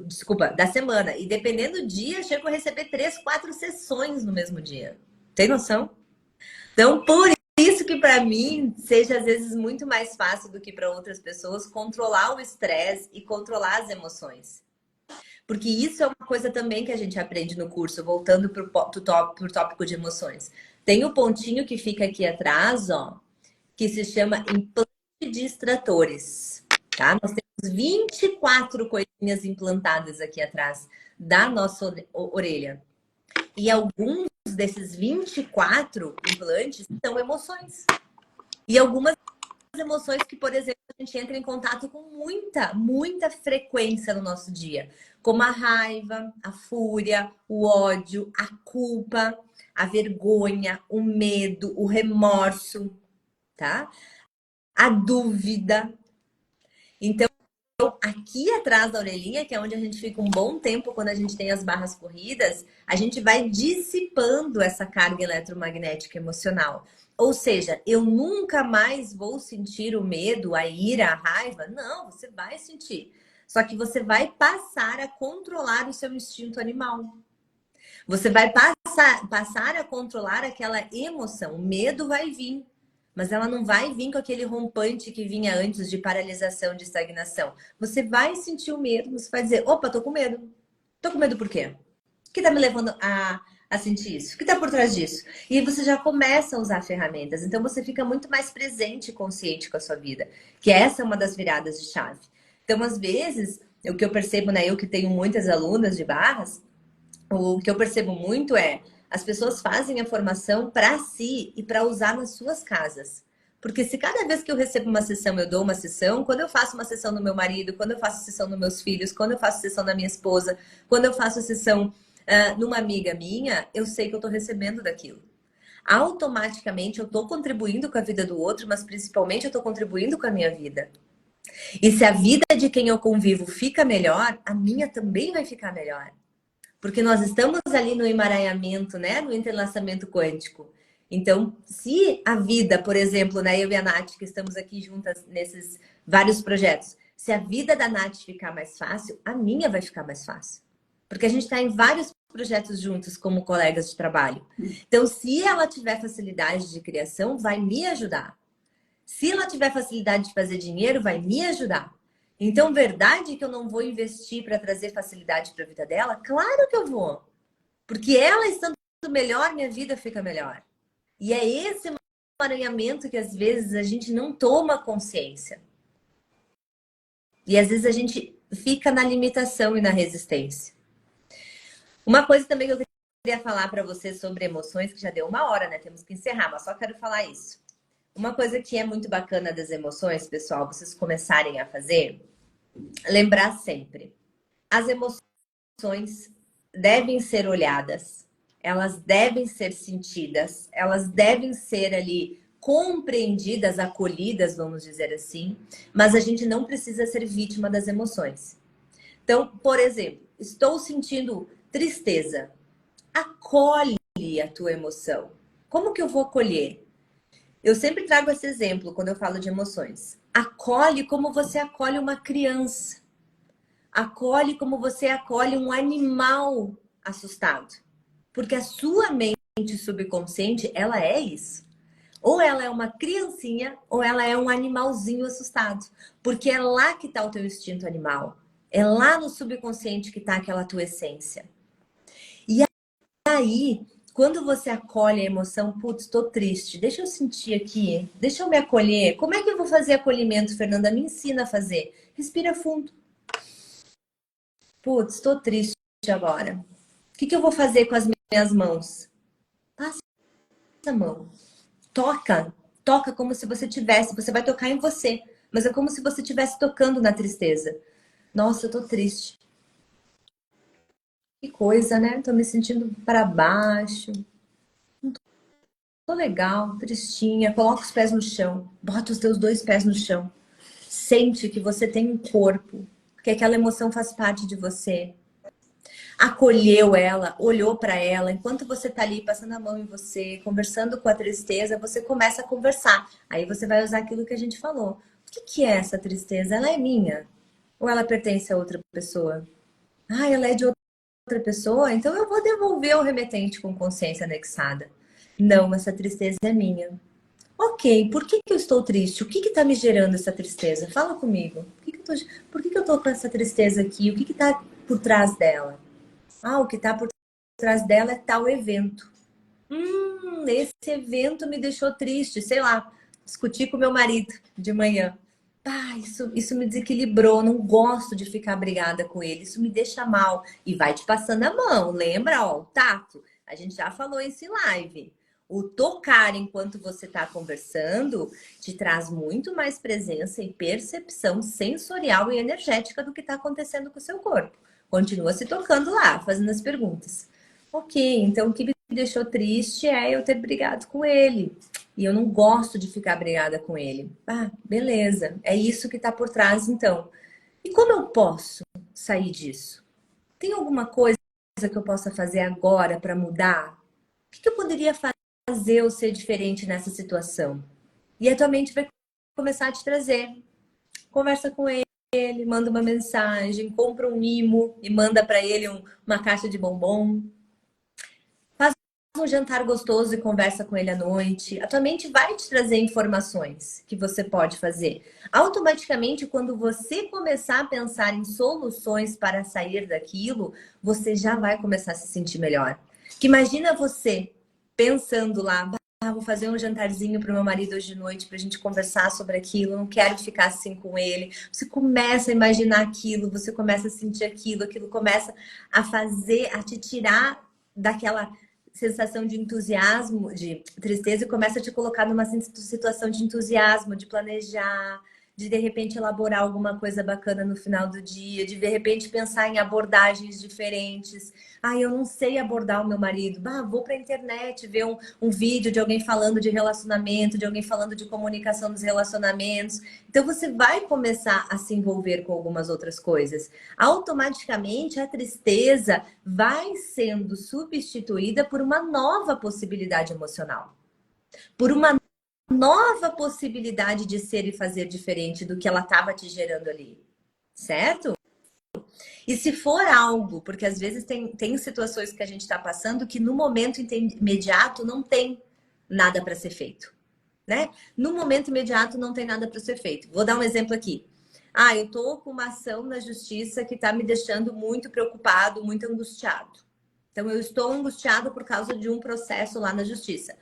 Speaker 1: Desculpa, da semana. E dependendo do dia, eu chego a receber 3, 4 sessões no mesmo dia. Tem noção? Então, por isso que para mim seja às vezes muito mais fácil do que para outras pessoas controlar o estresse e controlar as emoções. Porque isso é uma coisa também que a gente aprende no curso, voltando para o tópico de emoções. Tem o pontinho que fica aqui atrás, ó, que se chama implante de extratores, tá? Nós temos 24 coisinhas implantadas aqui atrás da nossa orelha. E alguns desses 24 implantes são emoções. E algumas emoções que, por exemplo, a gente entra em contato com muita frequência no nosso dia, como a raiva, a fúria, o ódio, a culpa, a vergonha, o medo, o remorso, tá? A dúvida. Então, aqui atrás da orelhinha, que é onde a gente fica um bom tempo quando a gente tem as barras corridas, a gente vai dissipando essa carga eletromagnética emocional. Ou seja, eu nunca mais vou sentir o medo, a ira, a raiva. Não, você vai sentir. Só que você vai passar a controlar o seu instinto animal. Você vai passar a controlar aquela emoção. O medo vai vir. Mas ela não vai vir com aquele rompante que vinha antes de paralisação, de estagnação. Você vai sentir o medo, você vai dizer, opa, tô com medo. Tô com medo por quê? O que tá me levando a sentir isso? O que tá por trás disso? E aí você já começa a usar ferramentas. Então você fica muito mais presente e consciente com a sua vida. Que essa é uma das viradas de chave. Então, às vezes, o que eu percebo, né? Eu que tenho muitas alunas de barras, o que eu percebo muito é as pessoas fazem a formação para si e para usar nas suas casas. Porque se cada vez que eu recebo uma sessão, eu dou uma sessão, quando eu faço uma sessão no meu marido, quando eu faço sessão nos meus filhos, quando eu faço sessão na minha esposa, quando eu faço sessão numa amiga minha, eu sei que eu estou recebendo daquilo. Automaticamente eu estou contribuindo com a vida do outro, mas principalmente eu estou contribuindo com a minha vida. E se a vida de quem eu convivo fica melhor, a minha também vai ficar melhor. Porque nós estamos ali no emaranhamento, né? No entrelaçamento quântico. Então, se a vida, por exemplo, né? Eu e a Nath, que estamos aqui juntas nesses vários projetos. Se a vida da Nath ficar mais fácil, a minha vai ficar mais fácil. Porque a gente está em vários projetos juntos como colegas de trabalho. Então, se ela tiver facilidade de criação, vai me ajudar. Se ela tiver facilidade de fazer dinheiro, vai me ajudar. Então, verdade que eu não vou investir para trazer facilidade para a vida dela? Claro que eu vou. Porque ela estando melhor, minha vida fica melhor. E é esse emaranhamento que às vezes a gente não toma consciência. E às vezes a gente fica na limitação e na resistência. Uma coisa também que eu queria falar para você sobre emoções, que já deu uma hora, né? Temos que encerrar, mas só quero falar isso. Uma coisa que é muito bacana das emoções, pessoal, vocês começarem a fazer, lembrar sempre. As emoções devem ser olhadas, elas devem ser sentidas, elas devem ser ali compreendidas, acolhidas, vamos dizer assim, mas a gente não precisa ser vítima das emoções. Então, por exemplo, estou sentindo tristeza. Acolhe a tua emoção. Como que eu vou acolher? Eu sempre trago esse exemplo quando eu falo de emoções. Acolhe como você acolhe uma criança. Acolhe como você acolhe um animal assustado. Porque a sua mente subconsciente, ela é isso. Ou ela é uma criancinha, ou ela é um animalzinho assustado. Porque é lá que está o teu instinto animal. É lá no subconsciente que está aquela tua essência. E aí, quando você acolhe a emoção, putz, estou triste, deixa eu sentir aqui, deixa eu me acolher. Como é que eu vou fazer acolhimento, Fernanda? Me ensina a fazer. Respira fundo. Putz, estou triste agora. O que eu vou fazer com as minhas mãos? Passa a mão. Toca. Toca como se você tivesse. Você vai tocar em você. Mas é como se você estivesse tocando na tristeza. Nossa, eu tô triste. Que coisa, né? Tô me sentindo para baixo. Não tô legal, tristinha. Coloca os pés no chão. Bota os teus dois pés no chão. Sente que você tem um corpo. Que aquela emoção faz parte de você. Acolheu ela, olhou para ela. Enquanto você tá ali passando a mão em você, conversando com a tristeza, você começa a conversar. Aí você vai usar aquilo que a gente falou. O que é essa tristeza? Ela é minha? Ou ela pertence a outra pessoa? Ah, ela é de outra pessoa? Então eu vou devolver o remetente com consciência anexada. Não, essa tristeza é minha. Ok, por que que eu estou triste? O que que tá me gerando essa tristeza? Fala comigo. Por que que eu tô com essa tristeza aqui? O que que tá por trás dela? Ah, o que tá por trás dela é tal evento. Esse evento me deixou triste, sei lá, discuti com meu marido de manhã. Ah, isso me desequilibrou, não gosto de ficar brigada com ele, isso me deixa mal. E vai te passando a mão, lembra, ó, o tato. A gente já falou isso em live. O tocar enquanto você está conversando te traz muito mais presença e percepção sensorial e energética do que está acontecendo com o seu corpo. Continua se tocando lá, fazendo as perguntas. Ok, então o que me deixou triste é eu ter brigado com ele. E eu não gosto de ficar brigada com ele. Ah, beleza. É isso que está por trás, então. E como eu posso sair disso? Tem alguma coisa que eu possa fazer agora para mudar? O que eu poderia fazer ou ser diferente nessa situação? E a tua mente vai começar a te trazer. Conversa com ele, manda uma mensagem, compra um mimo e manda para ele uma caixa de bombom. Faz um jantar gostoso e conversa com ele à noite. A tua mente vai te trazer informações que você pode fazer. Automaticamente, quando você começar a pensar em soluções para sair daquilo, você já vai começar a se sentir melhor. Que imagina você pensando lá, vou fazer um jantarzinho para o meu marido hoje de noite para a gente conversar sobre aquilo, não quero ficar assim com ele. Você começa a imaginar aquilo, você começa a sentir aquilo, aquilo começa a fazer, a te tirar daquela sensação de entusiasmo, de tristeza, e começa a te colocar numa situação de entusiasmo, de planejar, de repente elaborar alguma coisa bacana no final do dia, de repente pensar em abordagens diferentes. Ah, eu não sei abordar o meu marido. Bah, vou para a internet ver um vídeo de alguém falando de relacionamento, de alguém falando de comunicação dos relacionamentos. Então você vai começar a se envolver com algumas outras coisas. Automaticamente a tristeza vai sendo substituída por uma nova possibilidade emocional, por uma nova possibilidade de ser e fazer diferente do que ela estava te gerando ali, certo? E se for algo, porque às vezes tem situações que a gente está passando que no momento imediato não tem nada para ser feito, né? No momento imediato não tem nada para ser feito. Vou dar um exemplo aqui. Ah, eu tô com uma ação na justiça que está me deixando muito preocupado, muito angustiado. Então, eu estou angustiado por causa de um processo lá na justiça.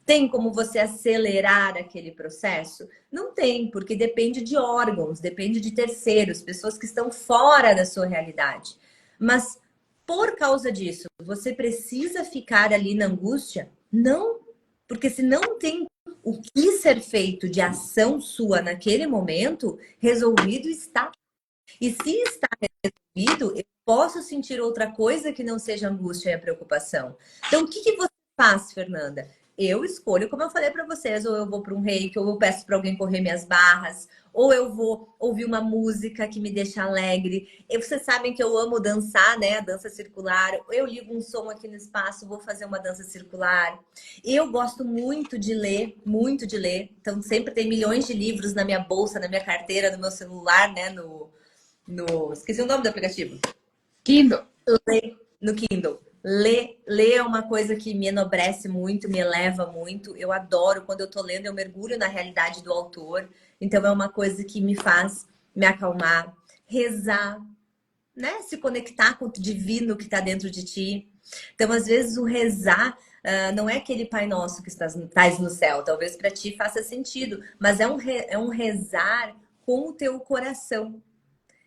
Speaker 1: Tem como você acelerar aquele processo? Não tem, porque depende de órgãos, depende de terceiros, pessoas que estão fora da sua realidade. Mas, por causa disso, você precisa ficar ali na angústia? Não, porque se não tem o que ser feito de ação sua naquele momento, resolvido está. E se está resolvido, eu posso sentir outra coisa que não seja angústia e a preocupação. Então, o que que você faz, Fernanda? Eu escolho, como eu falei para vocês, ou eu vou para um reiki, ou eu peço para alguém correr minhas barras, ou eu vou ouvir uma música que me deixa alegre. E vocês sabem que eu amo dançar, né? A dança circular. Eu ligo um som aqui no espaço, vou fazer uma dança circular. Eu gosto muito de ler, muito de ler. Então, sempre tem milhões de livros na minha bolsa, na minha carteira, no meu celular, né? Esqueci o nome do aplicativo.
Speaker 2: Kindle.
Speaker 1: No Kindle. Ler é uma coisa que me enobrece muito, me eleva muito. Eu adoro, quando eu tô lendo, eu mergulho na realidade do autor. Então é uma coisa que me faz me acalmar. Rezar, né? Se conectar com o divino que está dentro de ti. Então, às vezes, o rezar não é aquele Pai Nosso que estás no céu. Talvez para ti faça sentido, mas é um rezar com o teu coração.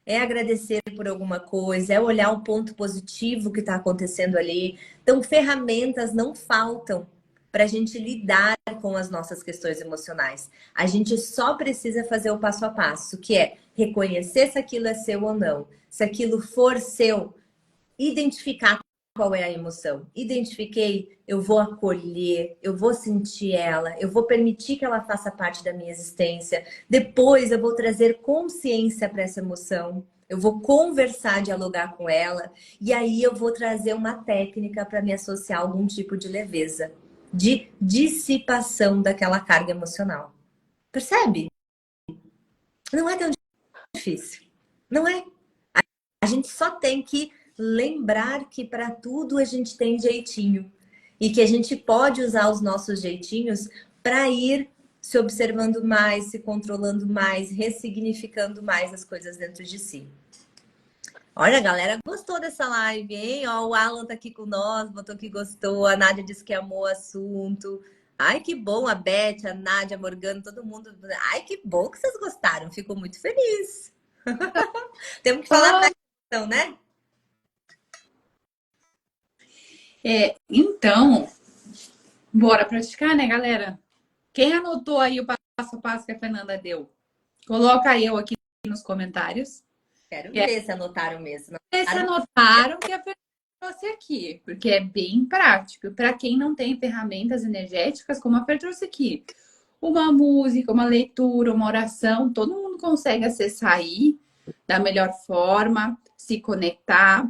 Speaker 1: É agradecer por alguma coisa, é olhar o ponto positivo que está acontecendo ali. Então, ferramentas não faltam para a gente lidar com as nossas questões emocionais. A gente só precisa fazer o passo a passo, que é reconhecer se aquilo é seu ou não. Se aquilo for seu, identificar qual é a emoção. Identifiquei, eu vou acolher, eu vou sentir ela, eu vou permitir que ela faça parte da minha existência. Depois eu vou trazer consciência para essa emoção. Eu vou conversar, dialogar com ela, e aí eu vou trazer uma técnica para me associar a algum tipo de leveza, de dissipação daquela carga emocional. Percebe? Não é tão difícil. Não é. A gente só tem que lembrar que para tudo a gente tem jeitinho. e que a gente pode usar os nossos jeitinhos para ir se observando mais, se controlando mais, ressignificando mais as coisas dentro de si. Olha, a galera gostou dessa live, hein? Ó, o Alan tá aqui com nós, botou que gostou, a Nádia disse que amou o assunto. Ai, que bom, a Beth, a Nádia, a Morgana, todo mundo. Ai, que bom que vocês gostaram, fico muito feliz. Temos que falar mais, então, né?
Speaker 2: Então, bora praticar, né, galera? Quem anotou aí o passo a passo que a Fernanda deu? Coloca eu aqui nos comentários.
Speaker 1: Quero ver se anotaram mesmo.
Speaker 2: Se anotaram que a Fernanda trouxe aqui, porque é bem prático. Para quem não tem ferramentas energéticas, como a Fer trouxe aqui, uma música, uma leitura, uma oração, todo mundo consegue acessar aí da melhor forma, se conectar.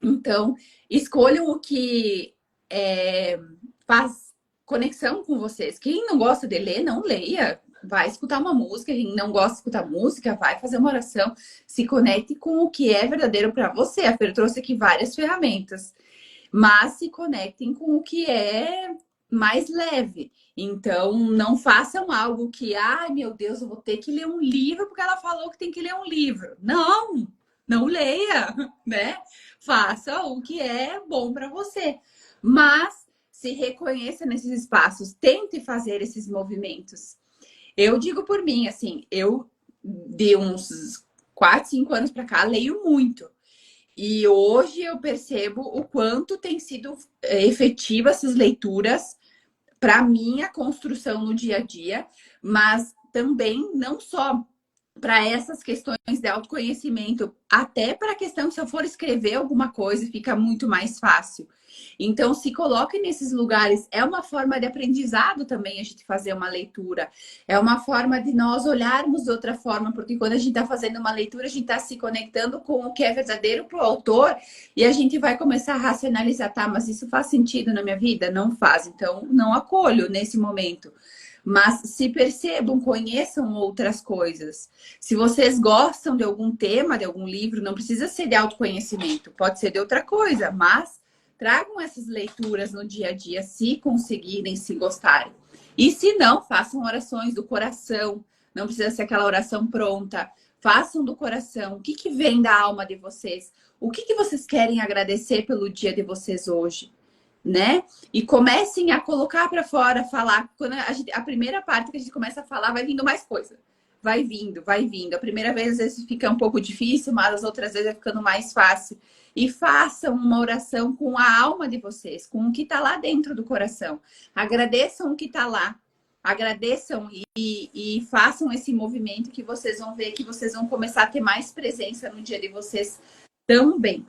Speaker 2: Então, escolham o que faz conexão com vocês. Quem não gosta de ler, não leia. Vai escutar uma música. Quem não gosta de escutar música, vai fazer uma oração. Se conecte com o que é verdadeiro para você. A Fer trouxe aqui várias ferramentas. Mas se conectem com o que é mais leve. Então, não façam algo que, ai meu Deus, eu vou ter que ler um livro porque ela falou que tem que ler um livro. Não, não leia, né? Faça o que é bom para você. Mas se reconheça nesses espaços, tente fazer esses movimentos. Eu digo por mim, assim, eu de uns 4, 5 anos para cá leio muito. E hoje eu percebo o quanto tem sido efetiva essas leituras para minha construção no dia a dia, mas também não só para essas questões de autoconhecimento, até para a questão, se eu for escrever alguma coisa, fica muito mais fácil. Então, se coloque nesses lugares, é uma forma de aprendizado também a gente fazer uma leitura. É uma forma de nós olharmos de outra forma, porque quando a gente está fazendo uma leitura, a gente está se conectando com o que é verdadeiro para o autor e a gente vai começar a racionalizar, tá, mas isso faz sentido na minha vida? Não faz, então não acolho nesse momento. Mas se percebam, conheçam outras coisas. Se vocês gostam de algum tema, de algum livro, não precisa ser de autoconhecimento, pode ser de outra coisa, mas tragam essas leituras no dia a dia, se conseguirem, se gostarem. E se não, façam orações do coração, não precisa ser aquela oração pronta. Façam do coração. O que vem da alma de vocês? O que vocês querem agradecer pelo dia de vocês hoje? Né? E comecem a colocar para fora, falar. Quando a primeira parte que a gente começa a falar, vai vindo mais coisa. Vai vindo, vai vindo. A primeira vez às vezes fica um pouco difícil, mas as outras vezes vai ficando mais fácil. E façam uma oração com a alma de vocês, com o que está lá dentro do coração. Agradeçam o que está lá. Agradeçam e façam esse movimento que vocês vão ver que vocês vão começar a ter mais presença no dia de vocês também.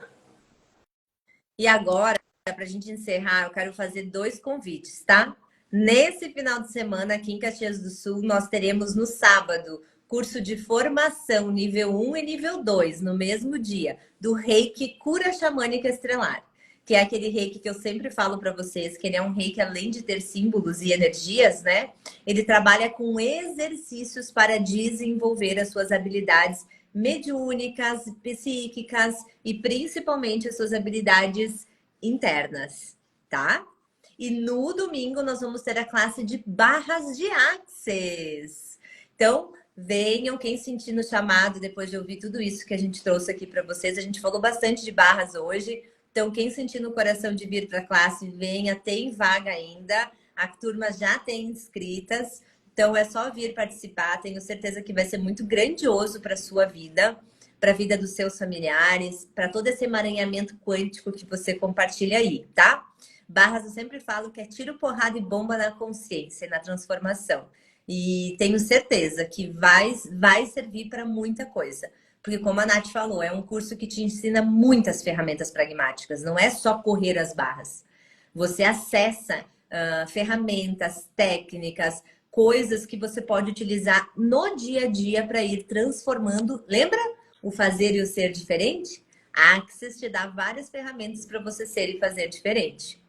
Speaker 1: E agora, para a gente encerrar, eu quero fazer 2 convites, tá? Nesse final de semana, aqui em Caxias do Sul, nós teremos no sábado curso de formação nível 1 e nível 2, no mesmo dia, do Reiki Cura Xamânica Estelar, que é aquele Reiki que eu sempre falo para vocês, que ele é um Reiki, além de ter símbolos e energias, né? Ele trabalha com exercícios para desenvolver as suas habilidades mediúnicas, psíquicas e principalmente as suas habilidades internas, tá? E no domingo nós vamos ter a classe de barras de axis. Então, venham, quem sentir no chamado, depois de ouvir tudo isso que a gente trouxe aqui para vocês. A gente falou bastante de barras hoje. Então, quem sentir no coração de vir para a classe, venha, tem vaga ainda. A turma já tem inscritas. Então, é só vir participar. Tenho certeza que vai ser muito grandioso para a sua vida, para a vida dos seus familiares, para todo esse emaranhamento quântico que você compartilha aí, tá? Barras, eu sempre falo que é tiro, porrada e bomba na consciência, na transformação. E tenho certeza que vai servir para muita coisa. Porque como a Nath falou, é um curso que te ensina muitas ferramentas pragmáticas. Não é só correr as barras. Você acessa ferramentas, técnicas, coisas que você pode utilizar no dia a dia para ir transformando. Lembra o fazer e o ser diferente? A Axis te dá várias ferramentas para você ser e fazer diferente.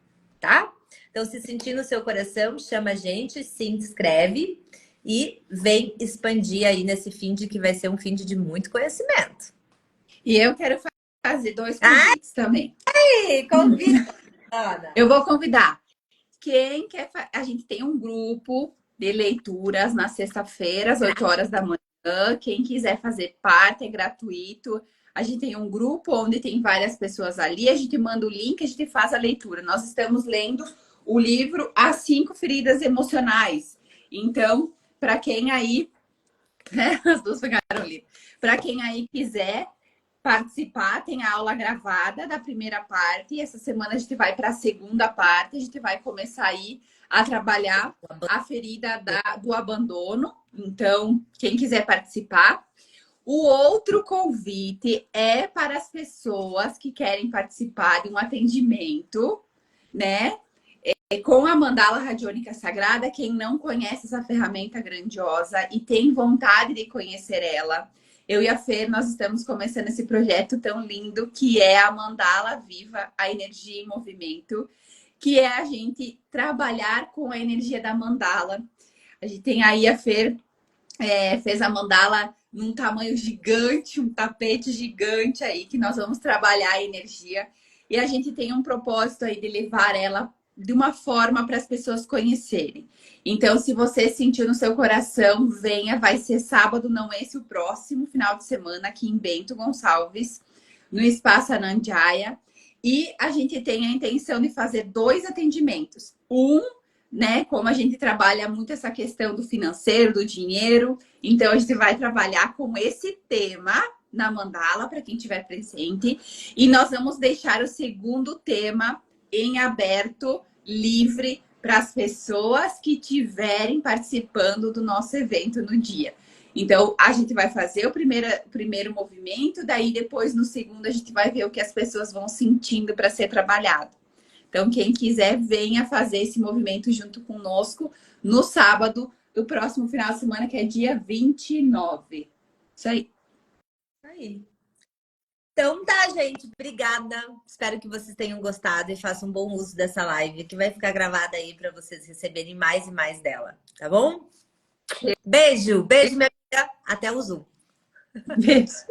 Speaker 1: Tá? Então, se sentir no seu coração, chama a gente, se inscreve e vem expandir aí nesse finde que vai ser um finde de muito conhecimento.
Speaker 2: E eu quero fazer 2 convites também.
Speaker 1: Convida, Ana.
Speaker 2: Eu vou convidar. quem quer... A gente tem um grupo de leituras na sexta-feira, às 8 horas da manhã. Quem quiser fazer parte, é gratuito. A gente tem um grupo onde tem várias pessoas ali. A gente manda o link, a gente faz a leitura. Nós estamos lendo o livro As 5 Feridas Emocionais. Então, para quem aí... As duas pegaram o livro. Para quem aí quiser participar, tem a aula gravada da primeira parte. E essa semana a gente vai para a segunda parte. A gente vai começar aí a trabalhar a ferida do abandono. Então, quem quiser participar. O outro convite é para as pessoas que querem participar de um atendimento, né? Com a mandala radiônica sagrada. Quem não conhece essa ferramenta grandiosa e tem vontade de conhecer ela, eu e a Fer, nós estamos começando esse projeto tão lindo que é a Mandala Viva, a energia em movimento, que é a gente trabalhar com a energia da mandala. A gente tem aí a Fer fez a mandala num tamanho gigante, um tapete gigante aí, que nós vamos trabalhar a energia. E a gente tem um propósito aí de levar ela de uma forma para as pessoas conhecerem. Então, se você sentiu no seu coração, venha, vai ser sábado, não esse, o próximo final de semana, aqui em Bento Gonçalves, no Espaço Anandjaya. E a gente tem a intenção de fazer 2 atendimentos. Né? Como a gente trabalha muito essa questão do financeiro, do dinheiro, então a gente vai trabalhar com esse tema na mandala para quem estiver presente. E nós vamos deixar o segundo tema em aberto, livre, para as pessoas que estiverem participando do nosso evento no dia. Então, a gente vai fazer o primeiro movimento, daí depois no segundo a gente vai ver o que as pessoas vão sentindo para ser trabalhado. Então, quem quiser, venha fazer esse movimento junto conosco no sábado do próximo final de semana, que é dia 29. Isso aí.
Speaker 1: Aí. Então tá, gente. Obrigada. Espero que vocês tenham gostado e façam um bom uso dessa live, que vai ficar gravada aí para vocês receberem mais e mais dela. Tá bom? Beijo. Beijo, minha amiga. Até o Zoom.
Speaker 2: Beijo.